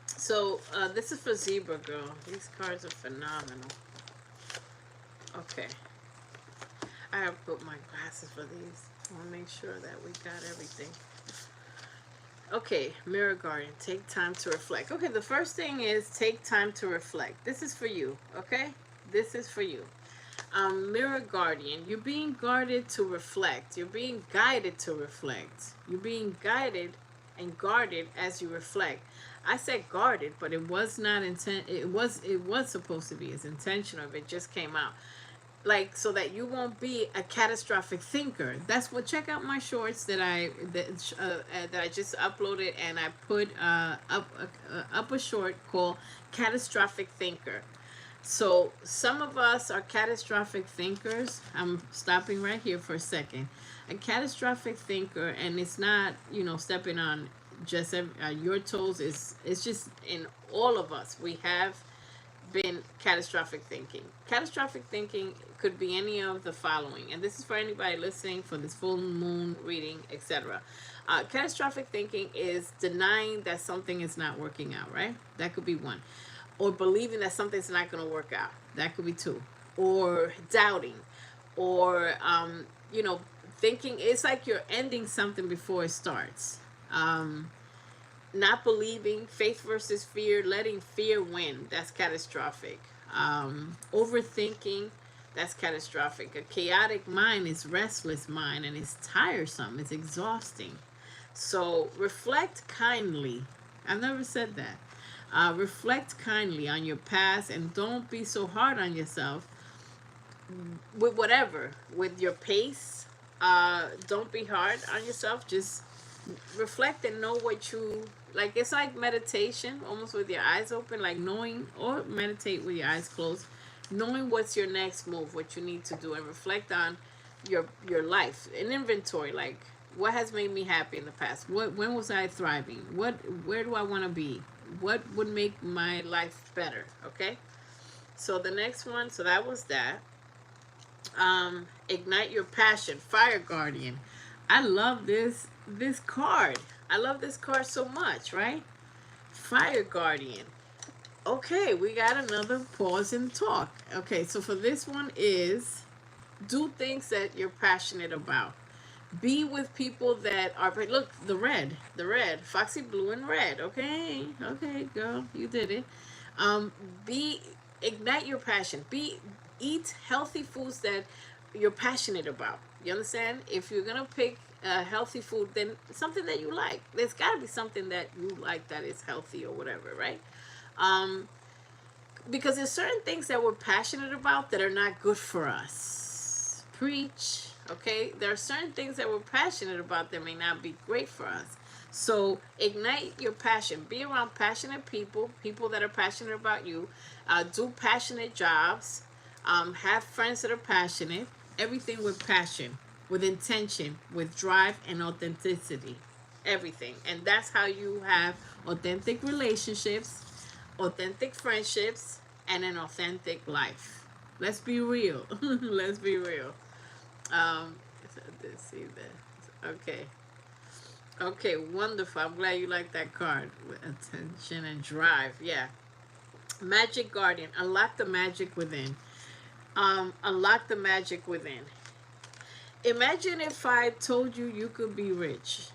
So, this is for Zebra Girl. These cards are phenomenal. Okay. I have to put my glasses for these. I want to make sure that we got everything. Okay, Mirror Guardian, take time to reflect. Okay, the first thing is take time to reflect. This is for you, okay? This is for you. Mirror Guardian, you're being guarded to reflect. You're being guided to reflect. You're being guided and guarded as you reflect. I said guarded, but it was not it was supposed to be. It's intentional. It just came out. Like, so that you won't be a catastrophic thinker. That's what, check out my shorts that I just uploaded, and I put up a short called Catastrophic Thinker. So some of us are catastrophic thinkers. I'm stopping right here for a second. A catastrophic thinker, and it's not, stepping on just your toes. It's just in all of us. We have been catastrophic thinking. Catastrophic thinking could be any of the following, and this is for anybody listening for this full moon reading, etc. Catastrophic thinking is denying that something is not working out, right? That could be one. Or believing that something's not going to work out. That could be two. Or doubting. Or, thinking it's like you're ending something before it starts. Not believing, faith versus fear, letting fear win. That's catastrophic. Overthinking, that's catastrophic. A chaotic mind is restless mind, and it's tiresome. It's exhausting. So reflect kindly. I've never said that. Reflect kindly on your past, and don't be so hard on yourself with whatever, with your pace. Don't be hard on yourself. Just reflect and know what you like. It's like meditation, almost with your eyes open, like knowing, or meditate with your eyes closed, knowing what's your next move, what you need to do, and reflect on your life, an inventory, like, What has made me happy in the past? When was I thriving? Where do I want to be? What would make my life better? Okay. So the next one, so that was that. Ignite your passion, fire guardian. I love this card. I love this card so much, right? Fire guardian. Okay, we got another pause and talk. Okay, so for this one is do things that you're passionate about. Be with people that are, look, the red, foxy blue and red. Okay, okay, girl, you did it. Be Ignite your passion. Eat healthy foods that you're passionate about. You understand? If you're gonna pick healthy food, then something that you like. There's got to be something that you like that is healthy or whatever, right? Um, because there's certain things that we're passionate about that are not good for us. Preach. Okay, there are certain things that we're passionate about that may not be great for us. So ignite your passion. Be around passionate people, people that are passionate about you. Do passionate jobs. Have friends that are passionate. Everything with passion, with intention, with drive and authenticity. Everything. And that's how you have authentic relationships, authentic friendships, and an authentic life. Let's be real. Let's be real. Let's see that. Okay. Okay, wonderful. I'm glad you like that card with attention and drive. Yeah. Magic Guardian. Unlock the magic within. Unlock the magic within. Imagine if I told you you could be rich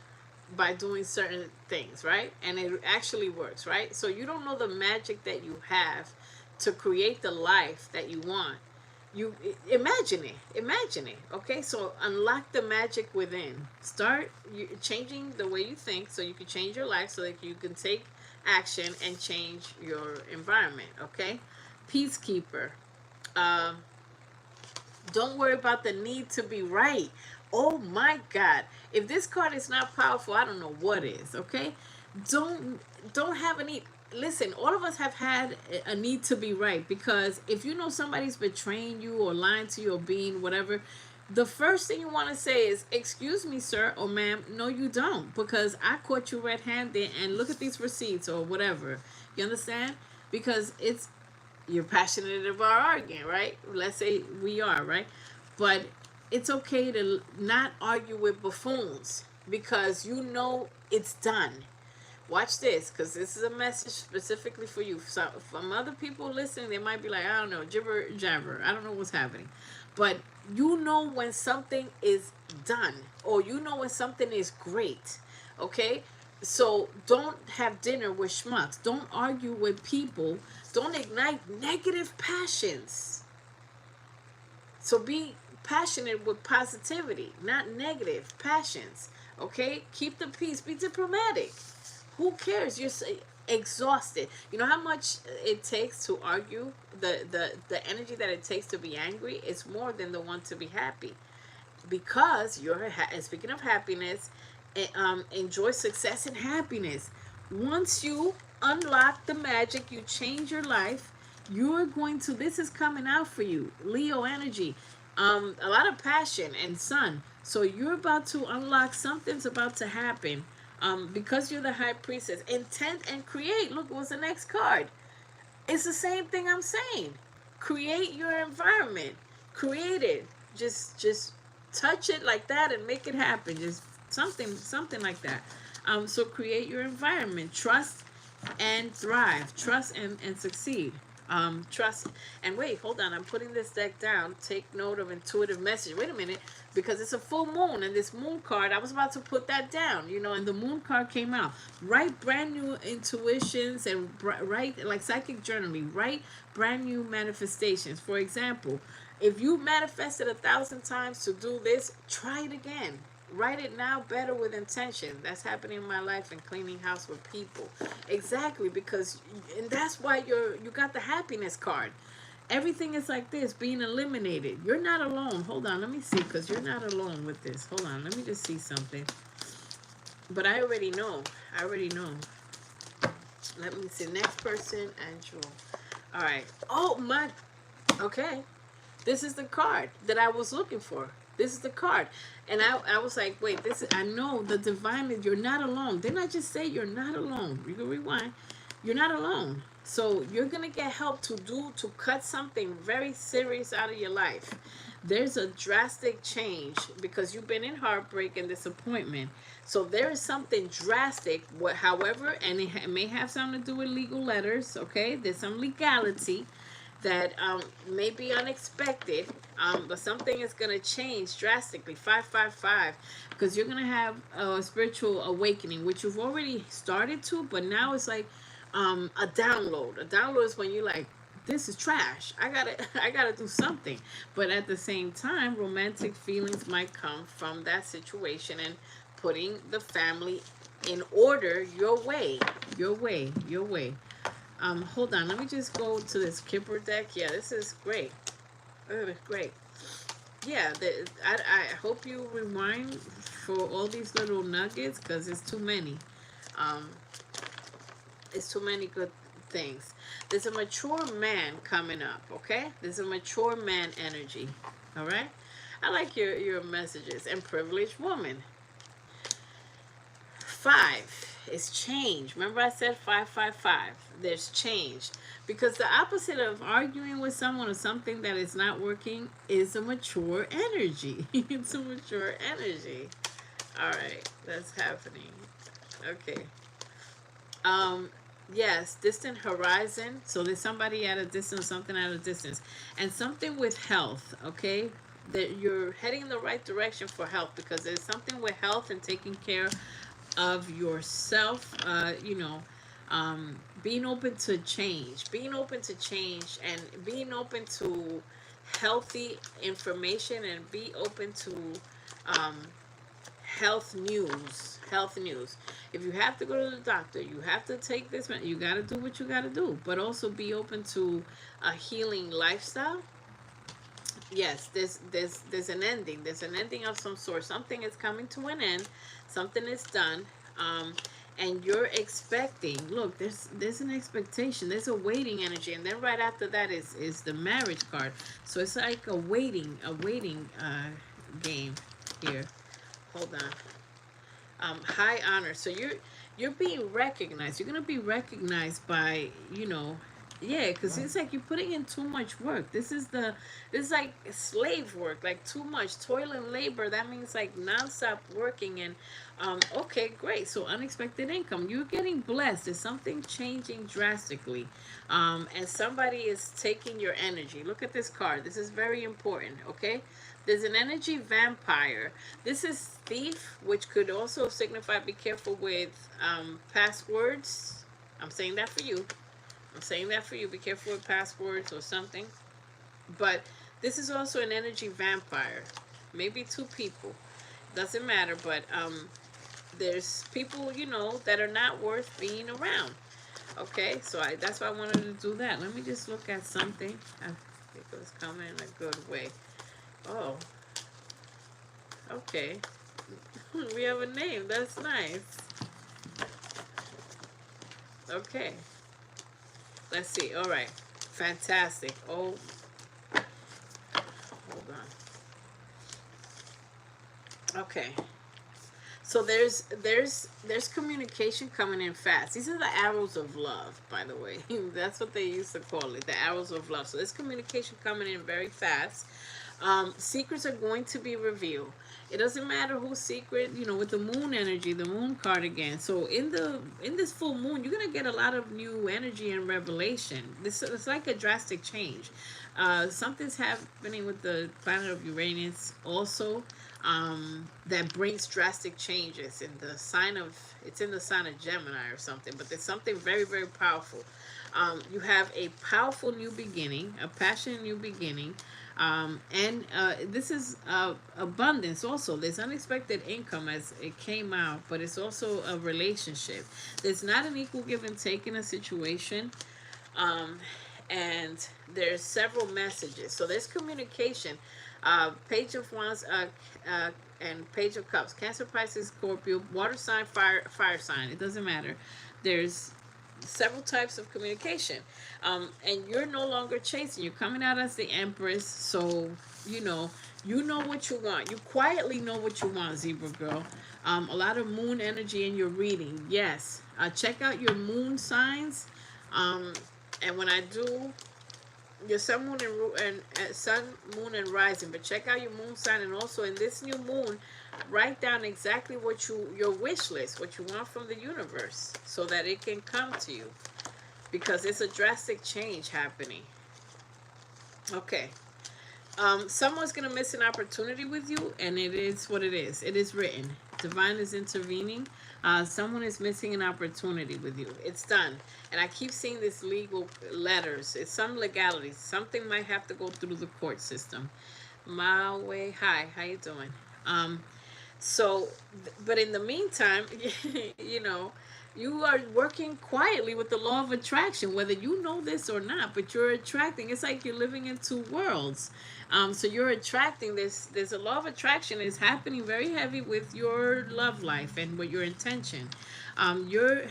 by doing certain things, right? And it actually works, right? So you don't know the magic that you have to create the life that you want. You imagine it. Okay, so unlock the magic within. Start changing the way you think so you can change your life, so that you can take action and change your environment. Okay, peacekeeper. um don't worry about the need to be right. Oh my God, if this card is not powerful, I don't know what is. Okay, don't don't have any. Listen, all of us have had a need to be right, because if you know somebody's betraying you or lying to you or being whatever, the first thing you want to say is, excuse me, sir or ma'am, no you don't, because I caught you red-handed and look at these receipts or whatever. You understand? Because it's, you're passionate about arguing, right? Let's say we are, right? But it's okay to not argue with buffoons, because you know it's done. Watch this, because this is a message specifically for you. So from other people listening, they might be like, I don't know, jibber jabber, I don't know what's happening. But you know when something is done, or you know when something is great. Okay, so don't have dinner with schmucks. Don't argue with people. Don't ignite negative passions. So be passionate with positivity, not negative passions. Okay, keep the peace. Be diplomatic. Who cares? You're exhausted. You know how much it takes to argue. The energy that it takes to be angry is more than the one to be happy. Because you're speaking of happiness, enjoy success and happiness. Once you unlock the magic, you change your life. You're going to. This is coming out for you, Leo energy. A lot of passion and sun. So you're about to unlock. Something's about to happen. Because you're the high priestess, intent and create. Look, what's the next card? It's the same thing I'm saying. Create your environment. Create it. Just touch it like that and make it happen. Just something like that. So create your environment. Trust and thrive. Trust and succeed. Trust. And wait, hold on. I'm putting this deck down. Take note of intuitive message. Wait a minute, because it's a full moon, and this moon card, I was about to put that down, and the moon card came out. Write brand new intuitions and write like psychic journaling. Write brand new manifestations. For example, if you manifested 1,000 times to do this, try it again. Write it now, better with intention. That's happening in my life and cleaning house with people. Exactly, because, and that's why you got the happiness card. Everything is like this, being eliminated. You're not alone. Hold on, let me see, because you're not alone with this. Hold on, let me just see something. But I already know. Let me see. Next person, Andrew. All right. Oh, my. Okay. This is the card that I was looking for. This is the card. And I was like, wait, I know the divine is, you're not alone. Didn't I just say you're not alone? You can rewind. You're not alone. So you're going to get help to cut something very serious out of your life. There's a drastic change because you've been in heartbreak and disappointment. So there is something drastic, however, and it may have something to do with legal letters, okay? There's some legality that may be unexpected, but something is going to change drastically. 555, because you're going to have a spiritual awakening, which you've already started to, but now it's like a download. A download is when you're like, this is trash. I gotta do something. But at the same time, romantic feelings might come from that situation and putting the family in order your way. Hold on, let me just go to this Kipper deck. Yeah, this is great. Great. Yeah, I hope you rewind for all these little nuggets because it's too many. It's too many good things. There's a mature man coming up, okay? There's a mature man energy, all right? I like your messages. And privileged woman. 5 is change. Remember I said 555. There's change. Because the opposite of arguing with someone or something that is not working is a mature energy. It's a mature energy. All right, that's happening. Okay. Yes, distant horizon. So there's somebody at a distance, something at a distance. And something with health, okay? That you're heading in the right direction for health because there's something with health and taking care of yourself, being open to change, and being open to healthy information and be open to health news. If you have to go to the doctor, you have to take this, you got to do what you got to do, but also be open to a healing lifestyle. Yes, there's an ending. There's an ending of some sort. Something is coming to an end. Something is done. And you're expecting. Look, there's an expectation. There's a waiting energy, and then right after that is the marriage card. So it's like a waiting game here. Hold on. High honor. So you're being recognized. You're gonna be recognized by, yeah, because it's like you're putting in too much work. This is like slave work, like too much toil and labor. That means like nonstop working. And okay, great. So unexpected income. You're getting blessed. There's something changing drastically, and somebody is taking your energy. Look at this card. This is very important. Okay. There's an energy vampire. This is thief, which could also signify be careful with passwords. I'm saying that for you. Be careful with passwords or something. But this is also an energy vampire. Maybe 2 people. Doesn't matter. But there's people, that are not worth being around. Okay, so that's why I wanted to do that. Let me just look at something. I think it was coming in a good way. Oh, okay. We have a name. That's nice. Okay. Let's see. All right. Fantastic. Oh, hold on. Okay. So there's communication coming in fast. These are the arrows of love, by the way. That's what they used to call it, the arrows of love. So there's communication coming in very fast. Secrets are going to be revealed. It doesn't matter whose secret, with the moon energy, the moon card again. So in this full moon, you're gonna get a lot of new energy and revelation. It's like a drastic change. Something's happening with the planet of Uranus also, that brings drastic changes in the sign of Gemini or something. But there's something very, very powerful. You have a powerful new beginning, a passionate new beginning. And this is abundance also. There's unexpected income as it came out, but it's also a relationship. There's not an equal give and take in a situation. And there's several messages. So there's communication. Page of Wands and Page of Cups. Cancer, Pisces, Scorpio, water sign, fire sign. It doesn't matter. There's several types of communication. And you're no longer chasing. You're coming out as the Empress. So, you know what you want. You quietly know what you want, Zebra girl. A lot of moon energy in your reading. Yes. Check out your moon signs. And when I do your sun, moon, and sun, moon, and rising, but check out your moon sign, and also in this new moon, write down exactly what your wish list, what you want from the universe, so that it can come to you, because it's a drastic change happening. Okay. Someone's gonna miss an opportunity with you, and it is what it is. It is written. Divine is intervening. Someone is missing an opportunity with you. It's done. And I keep seeing this legal letters. It's some legalities. Something might have to go through the court system. My way. Hi. How you doing? So, but in the meantime, you are working quietly with the law of attraction, whether you know this or not, but you're attracting. It's like you're living in two worlds. So you're attracting this. There's a law of attraction is happening very heavy with your love life and with your intention. You're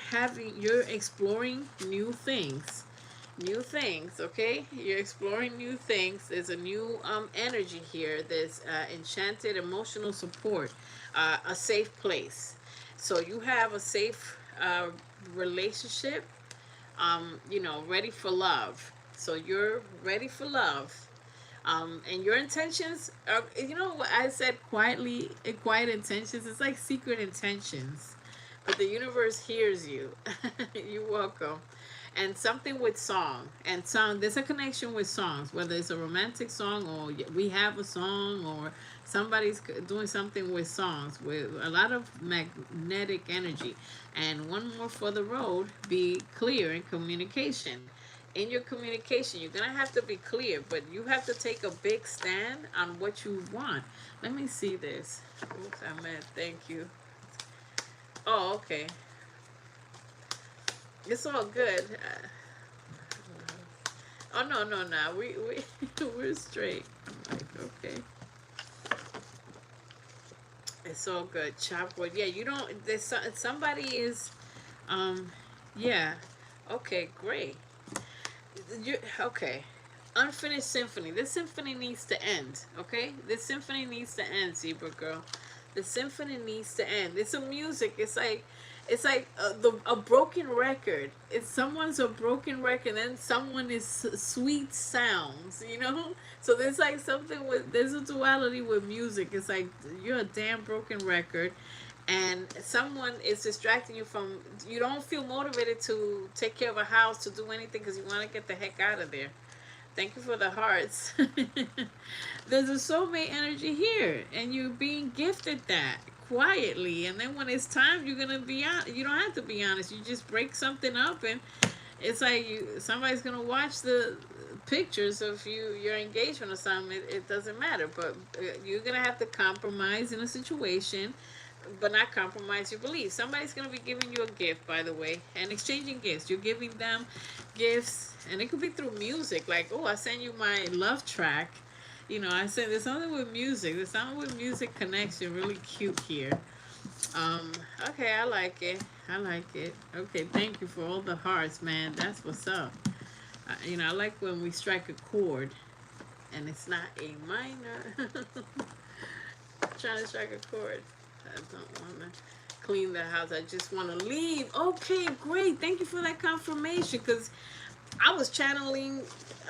exploring new things. New things, okay? You're exploring new things. There's a new energy here. There's enchanted emotional support, a safe place. So you have a safe relationship, ready for love. So you're ready for love. And your intentions are, what I said, quiet intentions. It's like secret intentions. But the universe hears you. You're welcome. And something with song. And song, there's a connection with songs, whether it's a romantic song or we have a song or somebody's doing something with songs with a lot of magnetic energy. And one more for the road, be clear in communication. In your communication, you're going to have to be clear, but you have to take a big stand on what you want. Let me see this. Oops, I meant thank you. Oh, okay. It's all good. Oh, no. We're straight. I'm like, okay. It's all good. Chop wood. Yeah, you don't, somebody is, yeah. Okay, great. Okay. Unfinished symphony. This symphony needs to end, okay? This symphony needs to end, Zebra girl. The symphony needs to end. It's a music. It's like a broken record. It's someone's a broken record, and then someone is sweet sounds, So there's like something there's a duality with music. It's like you're a damn broken record, and someone is distracting you from, you don't feel motivated to take care of a house, to do anything, because you want to get the heck out of there. Thank you for the hearts. There's a soulmate energy here, and you're being gifted that quietly. And then when it's time, you're gonna be honest. You don't have to be honest. You just break something up, and it's like somebody's gonna watch the pictures of your engagement or something. It doesn't matter, but you're gonna have to compromise in a situation, but not compromise your beliefs. Somebody's going to be giving you a gift, by the way, and exchanging gifts. You're giving them gifts, and it could be through music. Like, oh, I sent you my love track. I said there's something with music. There's something with music connection. Really cute here. Okay, I like it. Okay, thank you for all the hearts, man. That's what's up. I like when we strike a chord, and it's not a minor. Trying to strike a chord. I don't want to clean the house. I just want to leave. Okay, great. Thank you for that confirmation, because I was channeling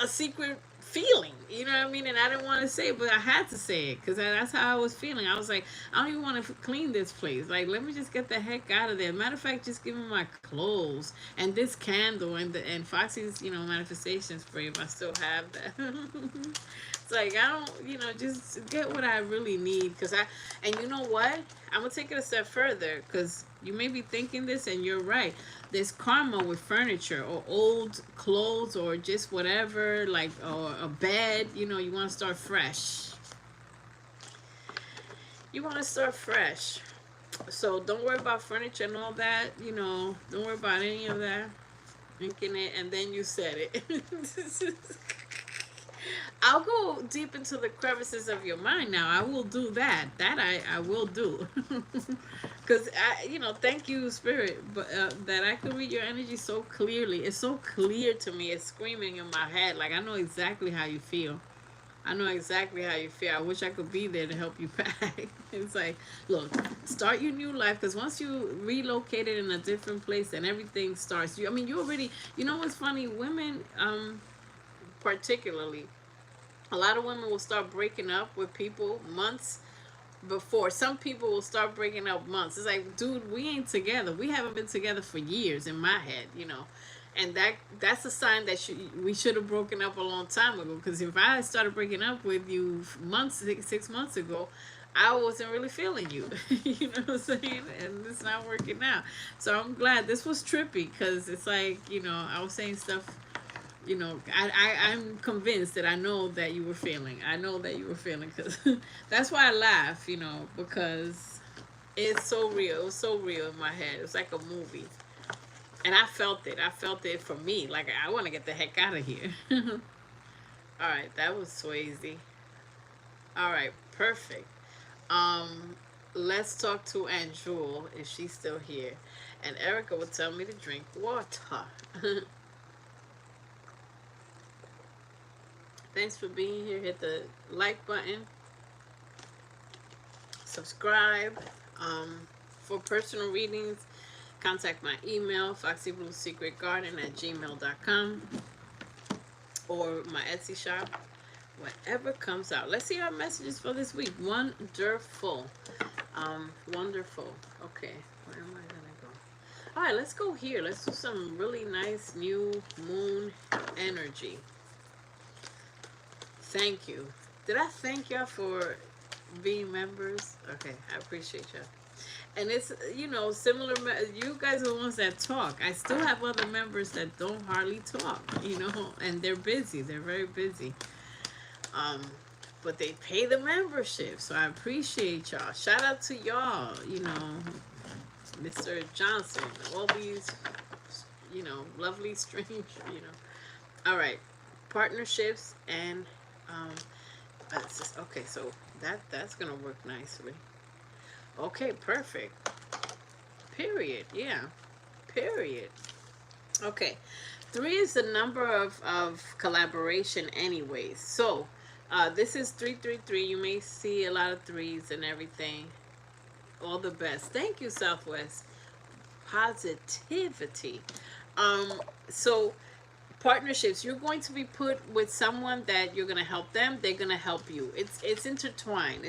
a secret feeling, you know what I mean? And I didn't want to say it, but I had to say it, because that's how I was feeling. I was like, I don't even want to clean this place. Like, let me just get the heck out of there. Matter of fact, just give me my clothes and this candle and Foxy's, manifestation spray, if I still have that. It's like, I don't, just get what I really need. And you know what? I'm going to take it a step further, because you may be thinking this, and you're right. There's karma with furniture or old clothes or just whatever, like, or a bed. You want to start fresh. You want to start fresh. So don't worry about furniture and all that. Don't worry about any of that. Thinking it, and then you said it. I'll go deep into the crevices of your mind now. I will do that. That I will do. Because thank you, Spirit, but that I can read your energy so clearly. It's so clear to me. It's screaming in my head. Like, I know exactly how you feel. I know exactly how you feel. I wish I could be there to help you pack. It's like, look, start your new life, because once you relocated in a different place, and everything starts. You already. You know what's funny? Women, particularly, a lot of women will start breaking up with people months before. Some people will start breaking up months. It's like, dude, we ain't together. We haven't been together for years in my head. And that's a sign that we should have broken up a long time ago. Because if I started breaking up with you months, 6 months ago, I wasn't really feeling you. You know what I'm saying? And it's not working out. So I'm glad this was trippy, because it's like, I was saying stuff. I'm convinced that I know that you were feeling. I know that you were feeling, because that's why I laugh, because it's so real. It was so real in my head. It was like a movie. And I felt it. I felt it for me. Like, I want to get the heck out of here. All right, that was Swayze. All right, perfect. Let's talk to Anjul, if she's still here. And Erica will tell me to drink water. Thanks for being here. Hit the like button. Subscribe. For personal readings, contact my email, foxybluesecretgarden@gmail.com, or my Etsy shop. Whatever comes out. Let's see our messages for this week. Wonderful. Wonderful. Okay. Where am I going to go? All right, let's go here. Let's do some really nice new moon energy. Thank you. Did I thank y'all for being members? Okay, I appreciate y'all. And it's, similar. You guys are the ones that talk. I still have other members that don't hardly talk, and they're busy. They're very busy. But they pay the membership, so I appreciate y'all. Shout out to y'all, Mr. Johnson, all these, lovely strangers, All right, partnerships and okay, so that's gonna work nicely. Okay, perfect. Period. Yeah. Period. Okay. 3 is the number of collaboration anyways. So this is 333. You may see a lot of threes and everything. All the best. Thank you, Southwest. Positivity. So partnerships, you're going to be put with someone that you're going to help them, they're going to help you. It's intertwined.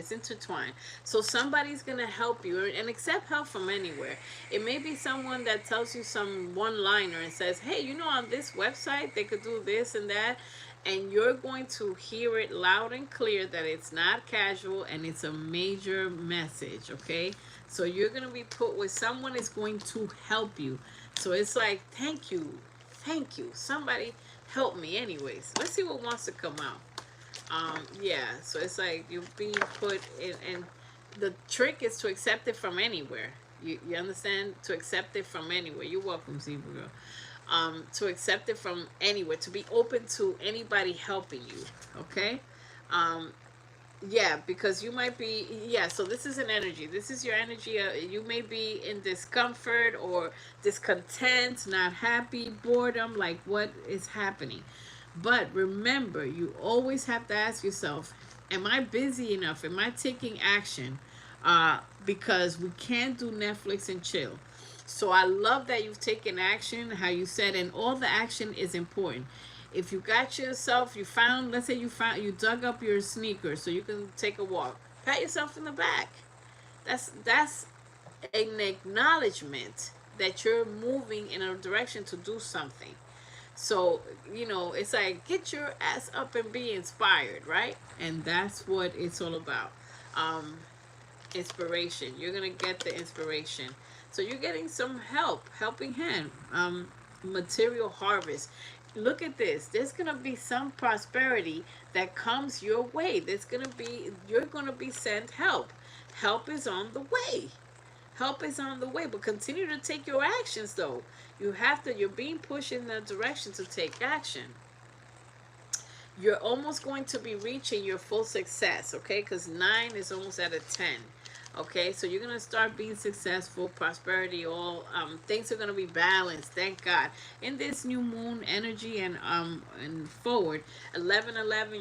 So somebody's going to help you, and accept help from anywhere. It may be someone that tells you some one-liner and says, hey, on this website they could do this and that, and you're going to hear it loud and clear that it's not casual and it's a major message. Okay, so you're going to be put with someone is going to help you. So it's like, thank you, somebody help me. Anyways, let's see what wants to come out. Yeah, so it's like you're being put in, and the trick is to accept it from anywhere. You understand? To accept it from anywhere. You're welcome, Zebra Girl. To accept it from anywhere, to be open to anybody helping you. Okay. Yeah, because you might be, so this is an energy. This is your energy. You may be in discomfort or discontent, not happy, boredom, like what is happening. But remember, you always have to ask yourself, am I busy enough? Am I taking action? Because we can't do Netflix and chill. So I love that you've taken action, how you said, and all the action is important. If you got yourself, let's say you dug up your sneakers so you can take a walk. Pat yourself in the back. That's an acknowledgement that you're moving in a direction to do something. So, it's like, get your ass up and be inspired, right? And that's what it's all about. Inspiration. You're going to get the inspiration. So you're getting some helping hand. Material harvest. Look at this. There's going to be some prosperity that comes your way. You're going to be sent help. Help is on the way. But continue to take your actions, though. You're being pushed in the direction to take action. You're almost going to be reaching your full success, okay? Because 9 is almost at a 10. Okay, so you're gonna start being successful, prosperity, all things are gonna be balanced. Thank God. In this new moon energy and forward, 11,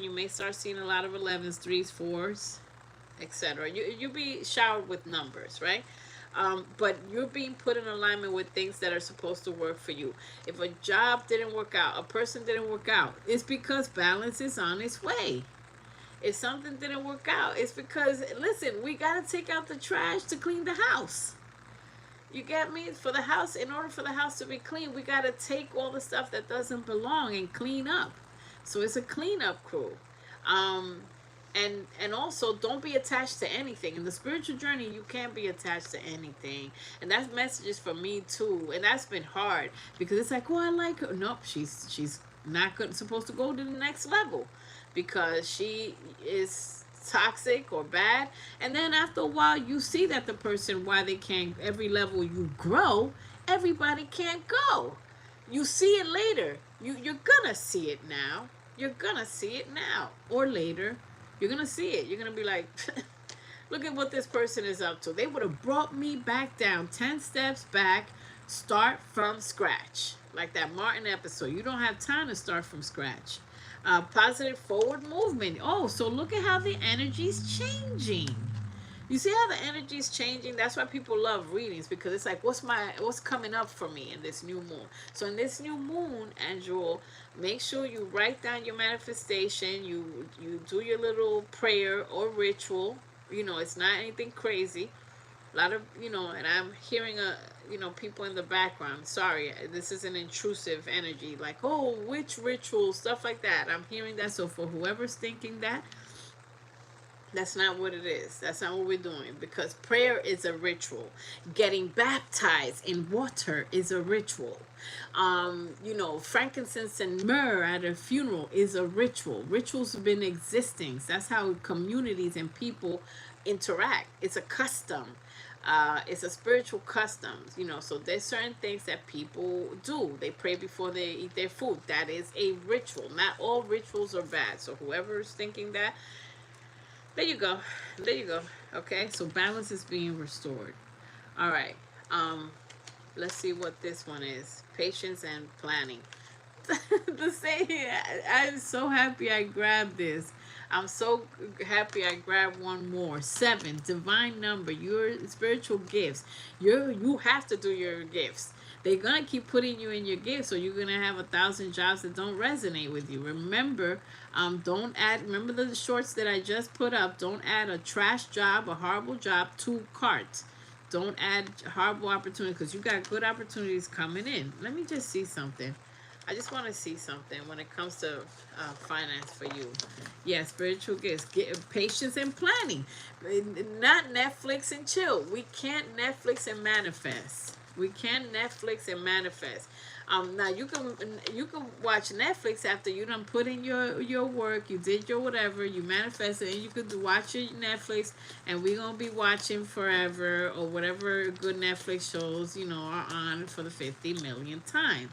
you may start seeing a lot of 11s, threes, fours, etc. You'll be showered with numbers, right? But you're being put in alignment with things that are supposed to work for you. If a job didn't work out, a person didn't work out, it's because balance is on its way. If something didn't work out, it's because, listen, we got to take out the trash to clean the house. You get me? For the house, in order for the house to be clean, we got to take all the stuff that doesn't belong and clean up. So it's a cleanup crew. Um, and also, don't be attached to anything. In the spiritual journey, you can't be attached to anything. And that's messages for me too. And that's been hard because it's like, oh, I like her. Nope, she's not good, supposed to go to the next level because she is toxic or bad. And then after a while, you see that the person, why they can't, every level you grow, everybody can't go. You see it later. You're gonna see it now. You're gonna see it now or later. You're gonna see it. You're gonna be like, look at what this person is up to. They would have brought me back down 10 steps back, start from scratch. Like that Martin episode. You don't have time to start from scratch. Positive forward movement. Oh, so look at how the energy's changing. You see how the energy is changing? That's why people love readings, because it's like, what's coming up for me in this new moon? So in this new moon, Andrew, make sure you write down your manifestation. You do your little prayer or ritual. You know, it's not anything crazy. A lot of, and I'm hearing people in the background. Sorry, this is an intrusive energy. Like, oh, witch ritual, stuff like that. I'm hearing that. So for whoever's thinking that, that's not what it is. That's not what we're doing, because prayer is a ritual. Getting baptized in water is a ritual. Frankincense and myrrh at a funeral is a ritual. Rituals have been existing. That's how communities and people interact. It's a custom. It's a spiritual custom. So there's certain things that people do. They pray before they eat their food. That is a ritual. Not all rituals are bad. So whoever's thinking that, there you go. There you go. Okay, so balance is being restored. All right. Let's see what this one is. Patience and planning. The same. I'm so happy I grabbed this. I'm so happy I grabbed one more. 7, divine number. Your spiritual gifts. You have to do your gifts. They're gonna keep putting you in your gifts, so you're gonna have 1,000 jobs that don't resonate with you. Remember, don't add. Remember the shorts that I just put up. Don't add a trash job, a horrible job to cart. Don't add horrible opportunities, because you got good opportunities coming in. Let me just see something. I just want to see something when it comes to finance for you. Yeah, spiritual gifts, patience and planning. Not Netflix and chill. We can't Netflix and manifest. We can't Netflix and manifest. Now you can watch Netflix after you done put in your work, you did your whatever, you manifested, and you could watch your Netflix, and we're gonna be watching forever or whatever good Netflix shows are on for the 50 millionth time.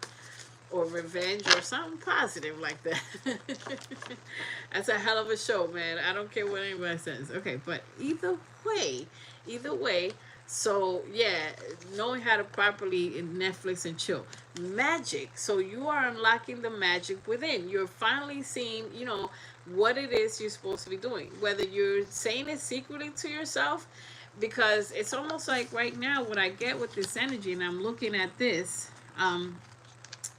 Or Revenge or something positive like that. That's a hell of a show, man. I don't care what anybody says. Okay, but either way, so yeah, knowing how to properly Netflix and chill. Magic. So you are unlocking the magic within. You're finally seeing, what it is you're supposed to be doing. Whether you're saying it secretly to yourself, because it's almost like right now what I get with this energy, and I'm looking at this,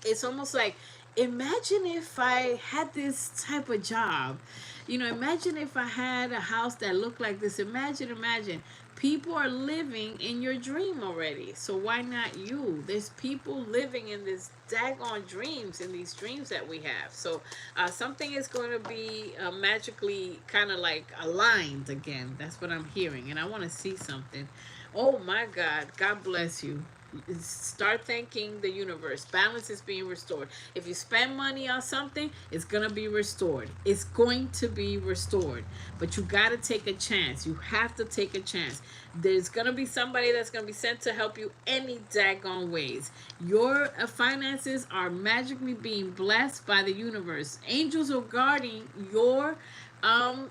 it's almost like, imagine if I had this type of job. Imagine if I had a house that looked like this. Imagine. People are living in your dream already. So why not you? There's people living in this daggone dreams, in these dreams that we have. So something is going to be magically kind of like aligned again. That's what I'm hearing. And I want to see something. Oh my God. God bless you. Start thanking the universe. Balance is being restored. If you spend money on something, it's going to be restored. It's going to be restored. But you got to take a chance. You have to take a chance. There's going to be somebody that's going to be sent to help you any daggone ways. Your finances are magically being blessed by the universe. Angels are guarding your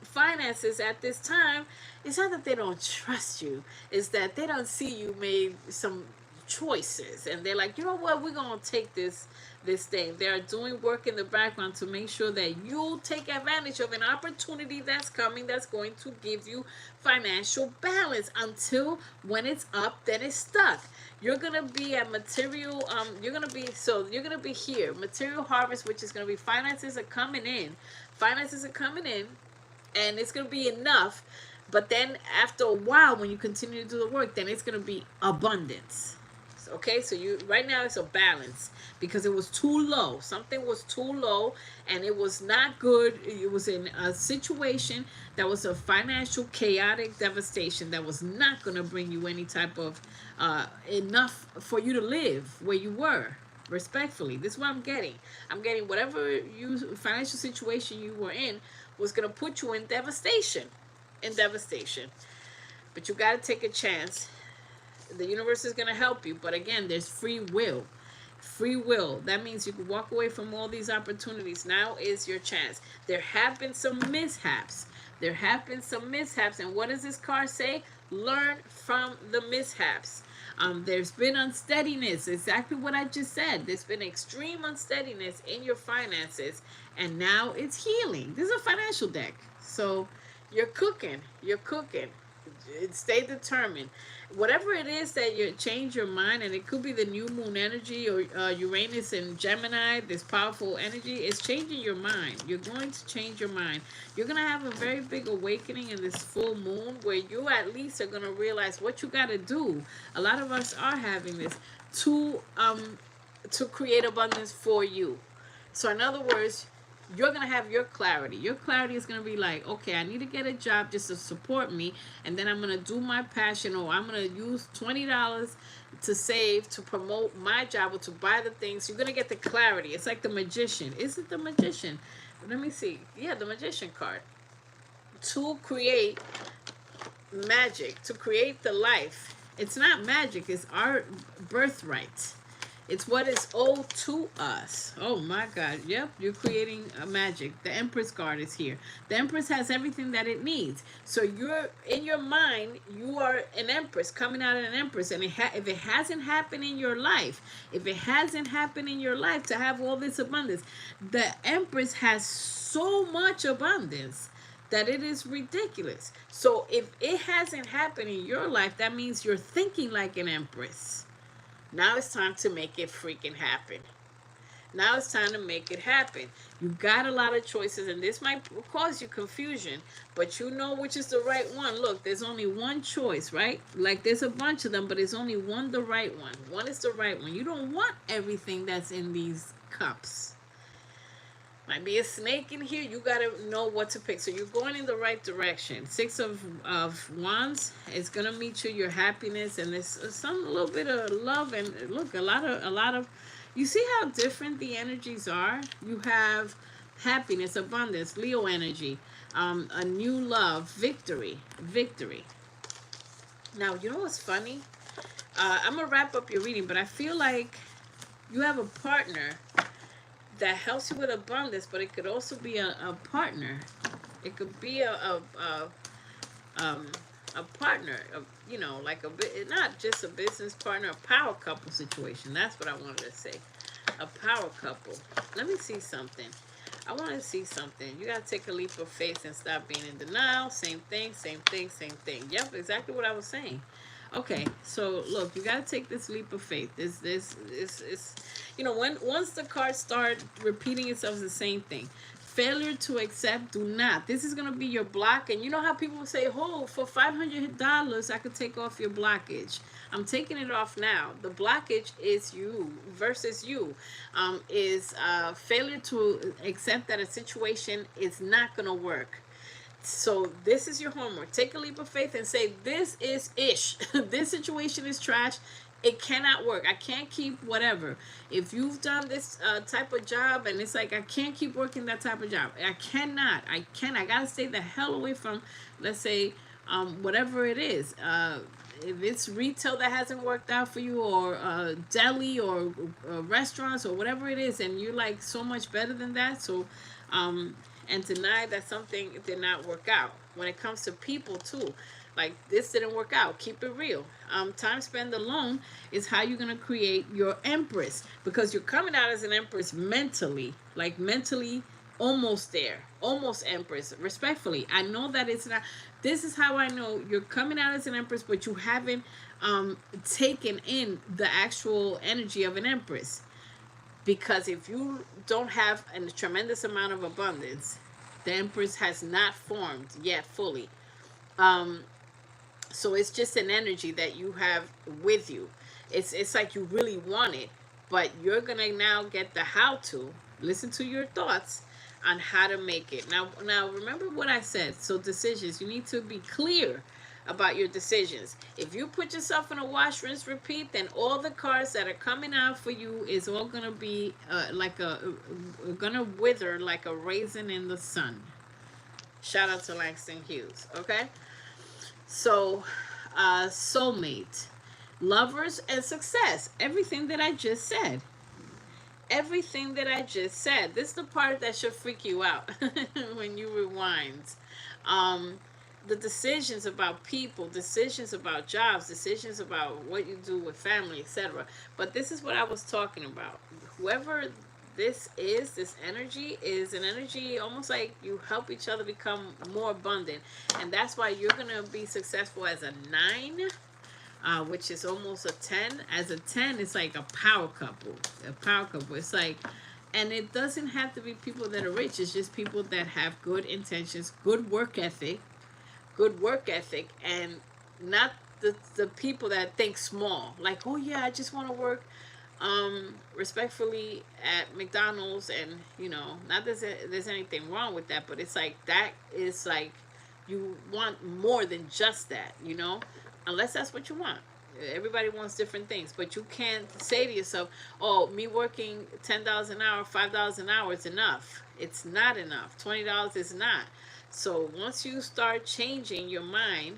finances at this time. It's not that they don't trust you. It's that they don't see you made some choices, and they're like, you know what, we're gonna take this thing. They're doing work in the background to make sure that you'll take advantage of an opportunity that's coming, that's going to give you financial balance. Until when it's up, then it's stuck. You're gonna be at material, you're gonna be here, material harvest, which is gonna be finances are coming in. Finances are coming in, and it's gonna be enough. But then after a while, when you continue to do the work, then it's gonna be abundance. Okay, so you right now it's a balance because it was too low. Something was too low, and it was not good. It was in a situation that was a financial chaotic devastation that was not going to bring you any type of enough for you to live where you were. Respectfully, this is what I'm getting. I'm getting whatever you financial situation you were in was going to put you in devastation. But you got to take a chance. The universe is going to help you, but again, there's free will. That means you can walk away from all these opportunities. Now is your chance. There have been some mishaps. And what does this card say? Learn from the mishaps. There's been unsteadiness. Exactly what I just said. There's been extreme unsteadiness in your finances, and now it's healing. This is a financial deck, so you're cooking. Stay determined. Whatever it is that you change your mind, and it could be the new moon energy or Uranus and Gemini, this powerful energy is changing your mind. You're going to change your mind. You're going to have a very big awakening in this full moon, where you at least are going to realize what you got to do. A lot of us are having this to create abundance for you. So in other words, you're going to have your clarity. Your clarity is going to be like, okay, I need to get a job just to support me, and then I'm going to do my passion, or I'm going to use $20 to save to promote my job or to buy the things. You're going to get the clarity. It's like the magician. Is it the magician? Let me see. Yeah, the magician card. To create magic, to create the life. It's not magic. It's our birthright. It's what is owed to us. Oh my God. Yep, you're creating a magic. The Empress card is here. The Empress has everything that it needs. So you're, in your mind, you are an Empress, coming out of an Empress. And if it hasn't happened in your life, to have all this abundance, the Empress has so much abundance that it is ridiculous. So if it hasn't happened in your life, that means you're thinking like an Empress. Now it's time to make it freaking happen. You got a lot of choices, and this might cause you confusion, but you know which is the right one. Look, there's only one choice, right? Like there's a bunch of them, but there's only one, the right one. One is the right one. You don't want everything that's in these cups. Might be a snake in here. You got to know what to pick. So you're going in the right direction. Six of Wands is going to meet you, your happiness, and there's a little bit of love. And look, a lot of, you see how different the energies are? You have happiness, abundance, Leo energy, a new love, victory. Now, you know what's funny? I'm going to wrap up your reading, but I feel like you have a partner that helps you with abundance, but it could also be a partner. It could be a partner, you know, like not just a business partner, a power couple situation. That's what I wanted to say. A power couple. Let me see something. I want to see something. You got to take a leap of faith and stop being in denial. Same thing. Yep, exactly what I was saying. Okay, so look, you got to take this leap of faith. This you know, once the cards start repeating itself, it's the same thing. Failure to accept, do not. This is going to be your block. And you know how people say, oh, for $500, I could take off your blockage. I'm taking it off now. The blockage is you versus you. Is failure to accept that a situation is not going to work. So this is your homework. Take a leap of faith and say, this is ish. This situation is trash. It cannot work. I can't keep whatever. If you've done this type of job and it's like I can't keep working that type of job, I cannot. I gotta stay the hell away from, let's say, whatever it is. If it's retail that hasn't worked out for you, or deli, or restaurants, or whatever it is, and you're like so much better than that, so and deny that something did not work out. When it comes to people too, like this didn't work out, keep it real. Time spent alone is how you're gonna create your empress, because you're coming out as an empress mentally, like mentally almost there, almost empress. Respectfully, I know that it's not. This is how I know you're coming out as an empress, but you haven't taken in the actual energy of an empress. Because if you don't have a tremendous amount of abundance, the empress has not formed yet fully. So it's just an energy that you have with you. It's like you really want it, but you're gonna now get the how to listen to your thoughts on how to make it. Now remember what I said. So decisions, you need to be clear about your decisions. If you put yourself in a wash, rinse, repeat, then all the cards that are coming out for you is all gonna be gonna wither like a raisin in the sun. Shout out to Langston Hughes. Okay, so soulmate, lovers, and success. Everything that I just said. Everything that I just said. This is the part that should freak you out when you rewind. The decisions about people, decisions about jobs, decisions about what you do with family, etc. But this is what I was talking about. Whoever this is, this energy is an energy almost like you help each other become more abundant. And that's why you're going to be successful as a 9. Which is almost a 10. As a 10, it's like a power couple. A power couple. It's like, and it doesn't have to be people that are rich. It's just people that have good intentions, good work ethic, and not the people that think small. Like, oh yeah, I just want to work respectfully at McDonald's, and not that there's anything wrong with that, but it's like that is like you want more than just that, unless that's what you want. Everybody wants different things, but you can't say to yourself, oh, me working $10 an hour, $5 an hour is enough. It's not enough. $20 is not. So once you start changing your mind,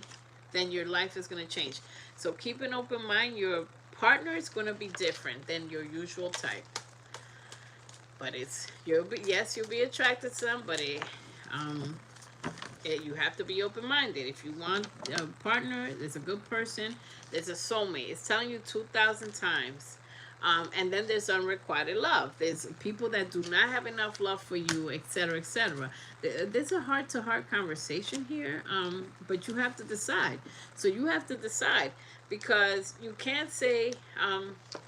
then your life is going to change. So keep an open mind. Your partner is going to be different than your usual type, but you'll be attracted to somebody. You have to be open-minded. If you want a partner, there's a good person, there's a soulmate. It's telling you 2,000 times. And then there's unrequited love. There's people that do not have enough love for you, etc., etc. There's a heart-to-heart conversation here, but you have to decide. So you have to decide, because you can't say,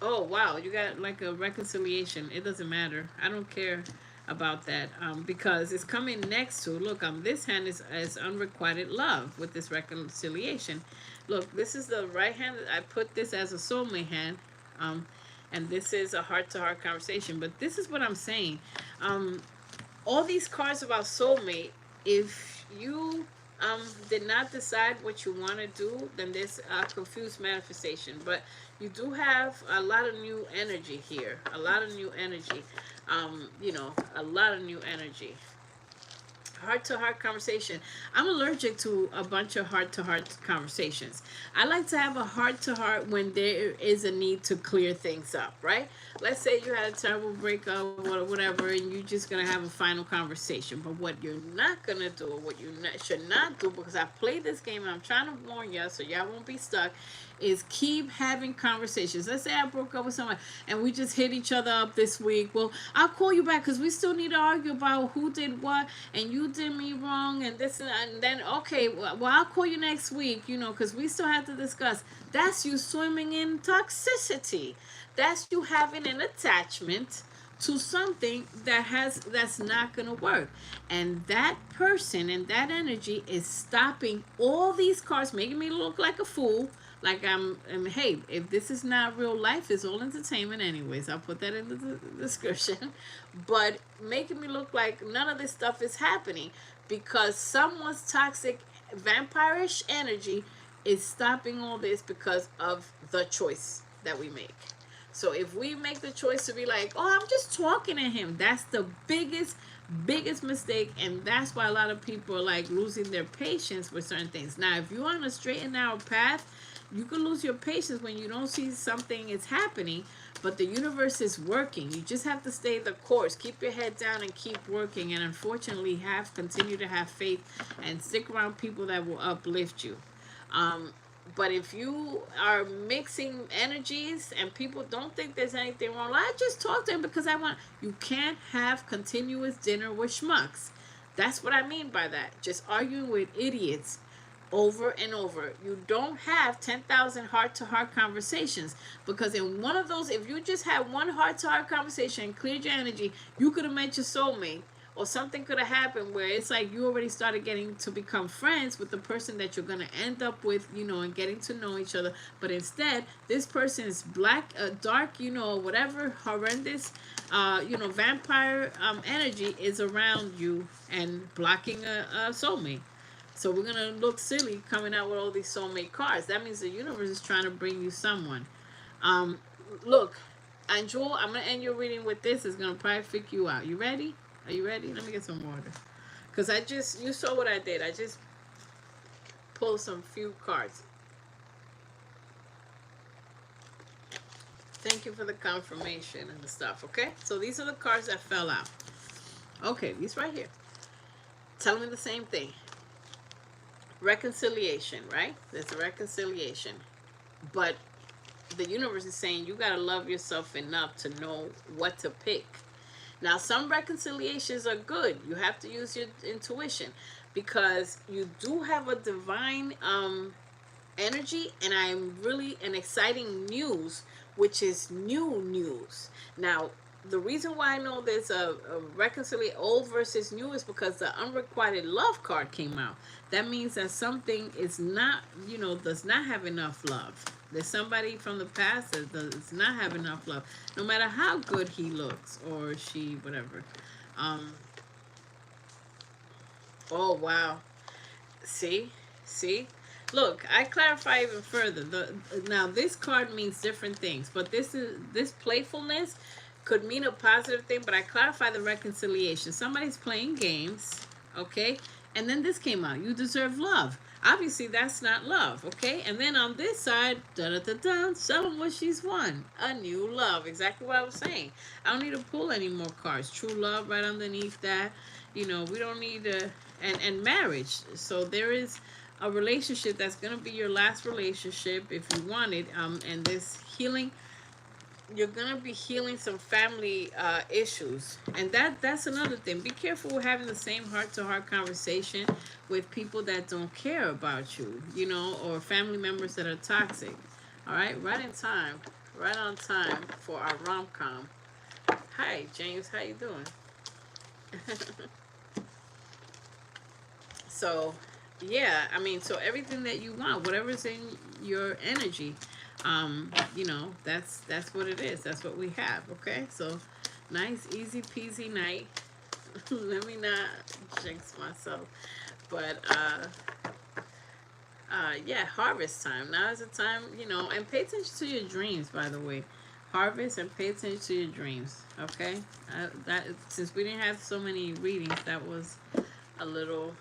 oh, wow, you got like a reconciliation. It doesn't matter. I don't care about that, because it's coming next to, look, this hand is unrequited love with this reconciliation. Look, this is the right hand. I put this as a soulmate hand, and this is a heart-to-heart conversation. But this is what I'm saying. All these cards about soulmate, if you did not decide what you want to do, then there's a confused manifestation. But you do have a lot of new energy here. A lot of new energy. A lot of new energy. Heart-to-heart conversation. I'm allergic to a bunch of heart-to-heart conversations. I like to have a heart-to-heart when there is a need to clear things up, right? Let's say you had a terrible breakup or whatever, and you're just going to have a final conversation. But what you're not going to do, or what you should not do, because I played this game and I'm trying to warn y'all so y'all won't be stuck, is keep having conversations. Let's say I broke up with someone and we just hit each other up this week. Well, I'll call you back because we still need to argue about who did what, and you did me wrong, and this, and then, okay, well, I'll call you next week, because we still have to discuss. That's you swimming in toxicity. That's you having an attachment to something that's not going to work. And that person and that energy is stopping all these cards, making me look like a fool. Like hey, if this is not real life, it's all entertainment anyways. I'll put that in the description. But making me look like none of this stuff is happening, because someone's toxic vampirish energy is stopping all this because of the choice. that we make. So if we make the choice to be like, oh, I'm just talking to him, that's the biggest mistake. And that's why a lot of people are like losing their patience with certain things. Now, if you're on a straight and narrow path, you can lose your patience when you don't see something is happening, but the universe is working. You just have to stay the course. Keep your head down and keep working. And unfortunately, continue to have faith and stick around people that will uplift you. But if you are mixing energies and people don't think there's anything wrong, I just talk to him because I want. You can't have continuous dinner with schmucks. That's what I mean by that. Just arguing with idiots over and over. You don't have 10,000 heart-to-heart conversations, because in one of those, if you just had one heart-to-heart conversation and cleared your energy, you could have met your soulmate, or something could have happened where it's like you already started getting to become friends with the person that you're going to end up with, you know, and getting to know each other. But instead, this person is black, dark, you know, whatever horrendous, you know, vampire energy is around you and blocking a soulmate. So we're going to look silly coming out with all these soulmate cards. That means the universe is trying to bring you someone. Look, and Jewel, I'm going to end your reading with this. It's going to probably freak you out. You ready? Are you ready? Let me get some water. Because you saw what I did. I just pulled some few cards. Thank you for the confirmation and the stuff, okay? So these are the cards that fell out. Okay, these right here. Telling me the same thing. Reconciliation, right? There's a reconciliation. But the universe is saying you got to love yourself enough to know what to pick. Now, some reconciliations are good. You have to use your intuition, because you do have a divine energy, and I'm really an exciting news, which is new news. Now, the reason why I know there's a reconciliation, old versus new, is because the unrequited love card came out. That means that something is not, you know, does not have enough love. There's somebody from the past that does not have enough love, no matter how good he looks or she, whatever. Oh, wow. See? Look, I clarify even further. Now this card means different things, but this playfulness could mean a positive thing, but I clarify the reconciliation. Somebody's playing games, okay? And then this came out. You deserve love. Obviously, that's not love, okay? And then on this side, da-da-da-da, tell them what she's won. A new love. Exactly what I was saying. I don't need to pull any more cards. True love right underneath that. You know, we don't need and marriage. So there is a relationship that's going to be your last relationship if you want it. And this healing, you're going to be healing some family issues. And that's another thing. Be careful with having the same heart-to-heart conversation with people that don't care about you, you know, or family members that are toxic. All right? Right in time. Right on time for our rom-com. Hi, James. How you doing? So, yeah. I mean, so everything that you want, whatever's in your energy, you know, that's what it is. That's what we have, okay? So, nice, easy peasy night. Let me not jinx myself. But, yeah, harvest time. Now is the time, you know, and pay attention to your dreams, by the way. Harvest and pay attention to your dreams, okay? Since we didn't have so many readings, that was a little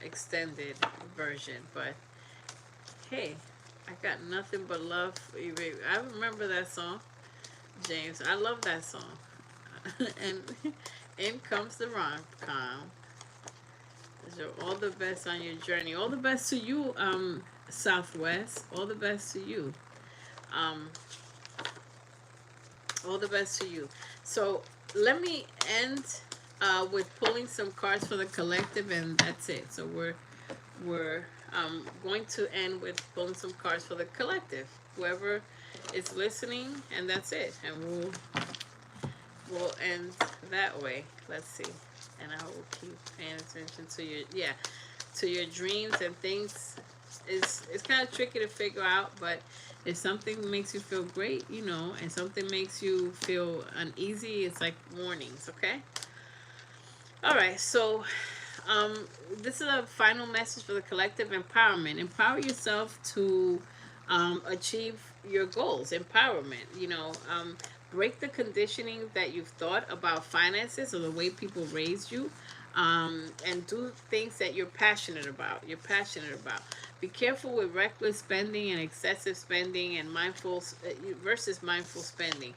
extended version. But, hey, I got nothing but love for you, baby. I remember that song, James. I love that song. And in comes the rom-com. So all the best on your journey. All the best to you, Southwest. All the best to you. All the best to you. So let me end with pulling some cards for the collective, and that's it. So we're going to end with pulling some cards for the collective. Whoever is listening, and that's it. And we'll end that way. Let's see. And I will keep paying attention to your dreams and things. It's kind of tricky to figure out, but if something makes you feel great, you know, and something makes you feel uneasy, it's like warnings, okay? All right, so this is a final message for the collective: empowerment. Empower yourself to achieve your goals, empowerment, break the conditioning that you've thought about finances or the way people raised you, and do things that you're passionate about. Be careful with reckless spending and excessive spending, and mindful versus mindful spending.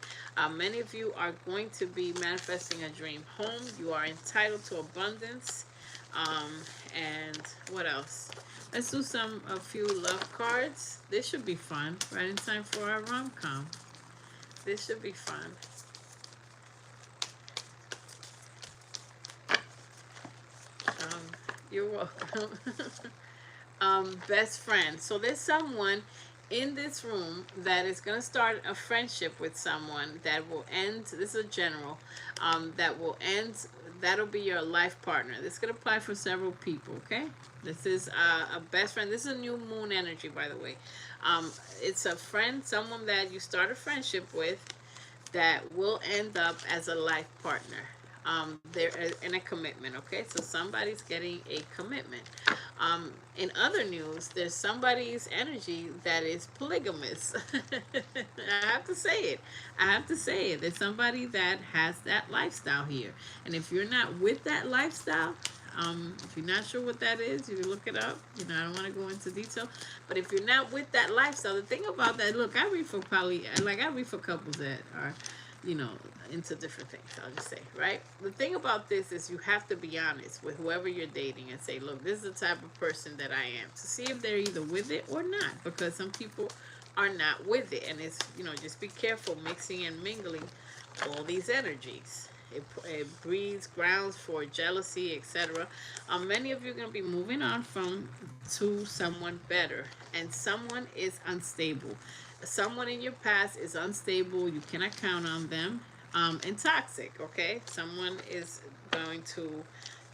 Many of you are going to be manifesting a dream home. You are entitled to abundance. um, and what else? Let's do a few love cards. This should be fun. Right in time for our rom-com. This should be fun. Um, you're welcome. Best friend. So there's someone in this room that is going to start a friendship with someone that will end. This is a general. That will end. That'll be your life partner. This could apply for several people. Okay. This is a best friend. This is a new moon energy, by the way. It's a friend, someone that you start a friendship with that will end up as a life partner. They're in a commitment, okay? So somebody's getting a commitment. In other news, there's somebody's energy that is polygamous. I have to say it. There's somebody that has that lifestyle here. And if you're not with that lifestyle, if you're not sure what that is, you can look it up. I don't want to go into detail. But if you're not with that lifestyle, the thing about that, look, I read for couples that are, into different things, I'll just say, right? The thing about this is you have to be honest with whoever you're dating and say, look, this is the type of person that I am, to see if they're either with it or not, because some people are not with it. And it's, just be careful mixing and mingling all these energies. It breeds grounds for jealousy, etc. Many of you are going to be moving on to someone better, and someone is unstable. Someone in your past is unstable. You cannot count on them. And toxic, okay? Someone is going to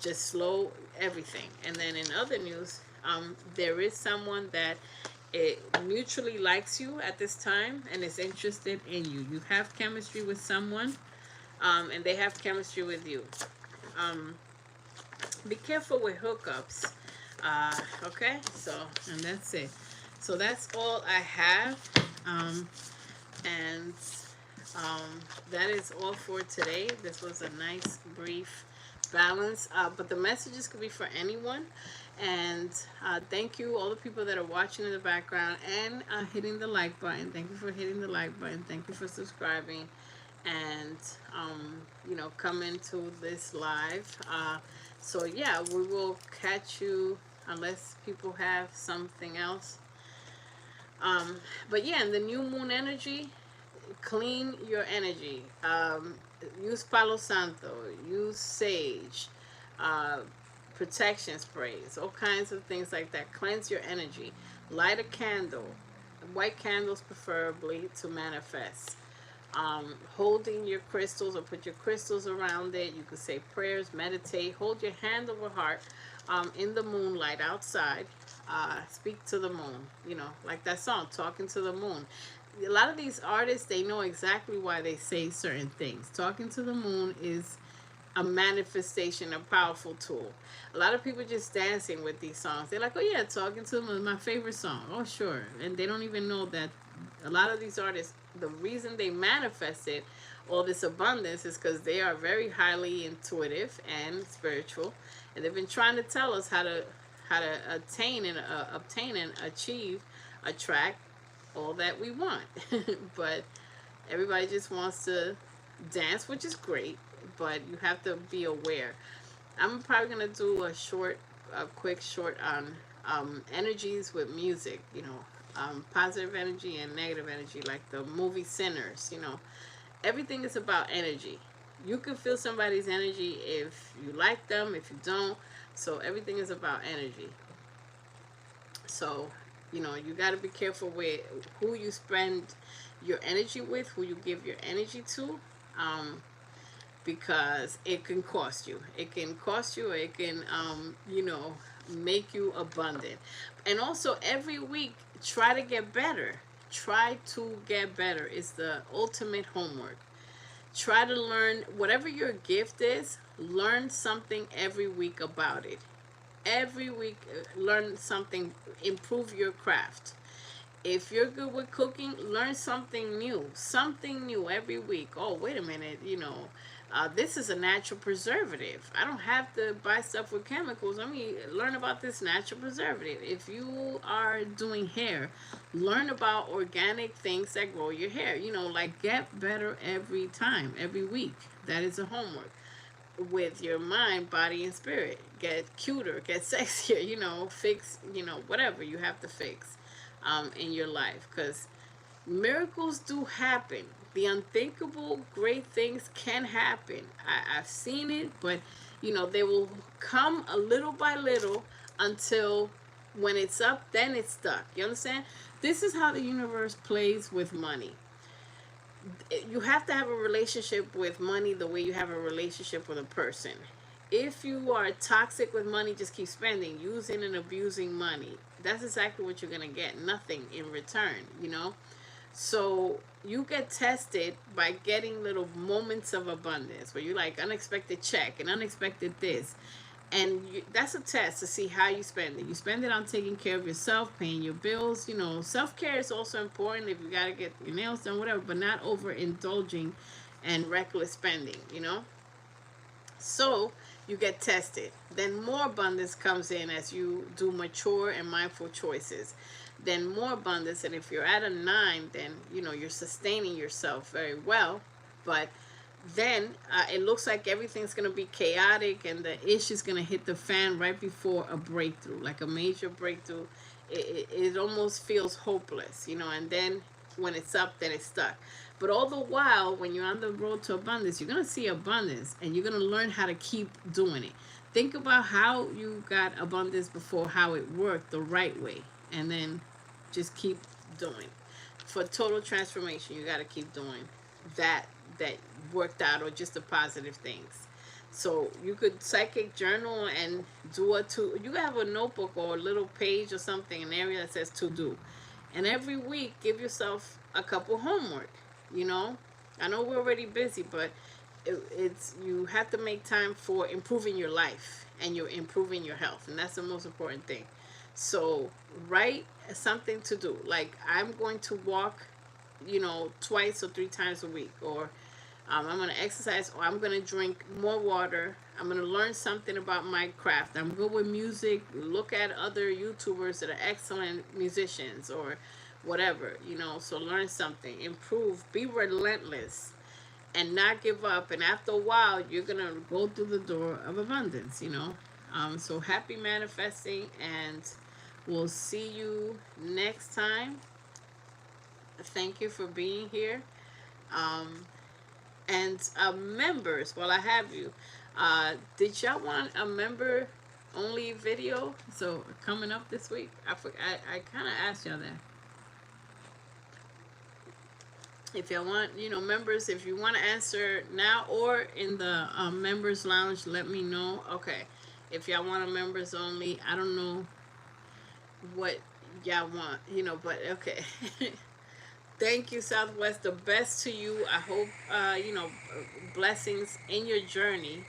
just slow everything. And then in other news, there is someone that mutually likes you at this time and is interested in you. You have chemistry with someone, and they have chemistry with you. Be careful with hookups. Okay? And that's it. So that's all I have. And that is all for today. This was a nice, brief balance. But the messages could be for anyone. And thank you, all the people that are watching in the background and hitting the like button. Thank you for hitting the like button. Thank you for subscribing. And, coming to this live. So, yeah, we will catch you unless people have something else. But, yeah, in the new moon energy, clean your energy. Use Palo Santo. Use sage. Protection sprays. All kinds of things like that. Cleanse your energy. Light a candle. White candles preferably to manifest. Holding your crystals or put your crystals around it. You can say prayers, meditate. Hold your hand over heart in the moonlight outside. Speak to the moon. Like that song, Talking to the Moon. A lot of these artists, they know exactly why they say certain things. Talking to the moon is a manifestation, a powerful tool. A lot of people just dancing with these songs. They're like, oh yeah, Talking to the Moon is my favorite song. Oh sure. And they don't even know that a lot of these artists, the reason they manifested all this abundance is because they are very highly intuitive and spiritual, and they've been trying to tell us how to obtain and achieve, attract all that we want. But everybody just wants to dance, which is great, but you have to be aware. I'm probably gonna do a quick short on energies with music. Positive energy and negative energy, like the movie Sinners. Everything is about energy. You can feel somebody's energy if you like them, if you don't. So everything is about energy. So, you got to be careful with who you spend your energy with, who you give your energy to, because it can cost you. It can cost you, or it can, make you abundant. And also, every week, try to get better. Try to get better. It's the ultimate homework. Try to learn whatever your gift is. Learn something every week about it. Every week, learn something. Improve your craft. If you're good with cooking, learn something new every week. Oh, wait a minute, this is a natural preservative. I don't have to buy stuff with chemicals. Let me learn about this natural preservative. If you are doing hair, learn about organic things that grow your hair. Like, get better every time, every week. That is a homework with your mind, body, and spirit. Get cuter, get sexier, fix, whatever you have to fix in your life. Because miracles do happen. The unthinkable great things can happen. I've seen it, but they will come a little by little until when it's up, then it's stuck. You understand? This is how the universe plays with money. You have to have a relationship with money the way you have a relationship with a person. If you are toxic with money, just keep spending, using and abusing money. That's exactly what you're going to get. Nothing in return. So you get tested by getting little moments of abundance where you like unexpected check and unexpected this. And that's a test to see how you spend it. You spend it on taking care of yourself, paying your bills. Self-care is also important if you got to get your nails done, whatever, but not overindulging and reckless spending. So you get tested. Then more abundance comes in as you do mature and mindful choices. Then more abundance, and if you're at a 9, then you're sustaining yourself very well. But then it looks like everything's going to be chaotic and the ish is going to hit the fan right before a breakthrough, like a major breakthrough. It almost feels hopeless, and then when it's up, then it's stuck. But all the while, when you're on the road to abundance, you're going to see abundance and you're going to learn how to keep doing it. Think about how you got abundance before, how it worked the right way, and then just keep doing. For total transformation, you got to keep doing that worked out, or just the positive things. So you could psychic journal and do you have a notebook or a little page or something, an area that says to do. And every week, give yourself a couple homework. I know we're already busy, but it's you have to make time for improving your life, and you're improving your health, and that's the most important thing. So write something to do, like I'm going to walk twice or 3 times a week, or I'm going to exercise, or I'm going to drink more water. I'm going to learn something about my craft. I'm good with music. Look at other YouTubers that are excellent musicians or whatever, so learn something, improve, be relentless, and not give up. And after a while, you're going to go through the door of abundance. So happy manifesting, and we'll see you next time. Thank you for being here. And members, while I have you, did y'all want a member only video? So coming up this week, I kind of asked y'all that. If y'all want, members, if you want to answer now or in the members lounge, let me know. Okay, if y'all want a members only, I don't know what y'all want, but okay. Thank you, Southwest. The best to you. I hope, blessings in your journey,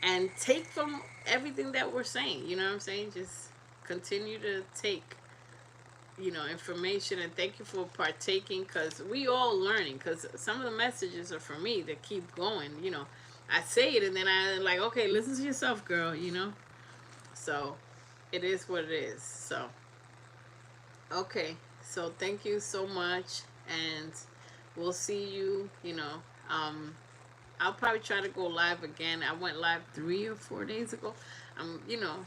and take from everything that we're saying. You know what I'm saying? Just continue to take, information, and thank you for partaking, because we all learning, because some of the messages are for me to keep going. I say it and then I like, okay, listen to yourself, girl, so it is what it is. So okay, so thank you so much, and we'll see you. I'll probably try to go live again. I went live 3 or 4 days ago. I'm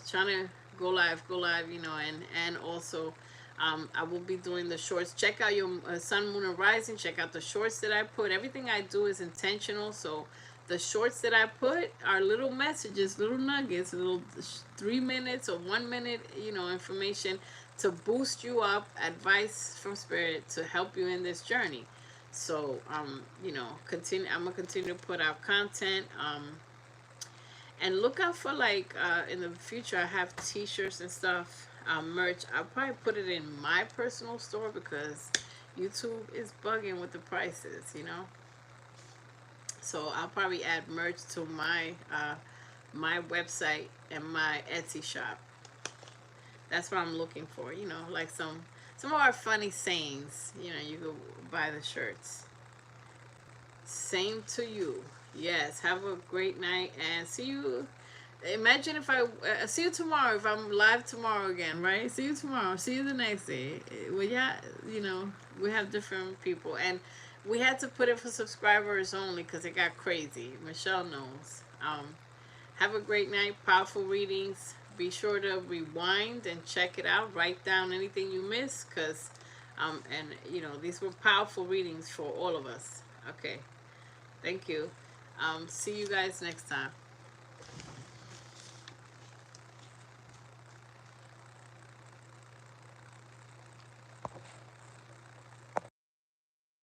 trying to go live, and also I will be doing the shorts. Check out your sun, moon, and rising. Check out the shorts that I put. Everything I do is intentional. So the shorts that I put are little messages, little nuggets, little 3 minutes or 1 minute, information to boost you up, advice from spirit to help you in this journey. So continue. I'm gonna continue to put out content. And look out for, like, in the future, I have t-shirts and stuff, merch. I'll probably put it in my personal store because YouTube is bugging with the prices, So I'll probably add merch to my my website and my Etsy shop. That's what I'm looking for, like some some of our funny sayings. You know, you go buy the shirts. Same to you. Yes, have a great night and see you. Imagine if I see you tomorrow, if I'm live tomorrow again, right? See you tomorrow. See you the next day. Well, yeah, you know, we have different people, and we had to put it for subscribers only because it got crazy. Michelle knows. Have a great night. Powerful readings. Be sure to rewind and check it out. Write down anything you missed, because and you know, these were powerful readings for all of us. Okay. Thank you. See you guys next time.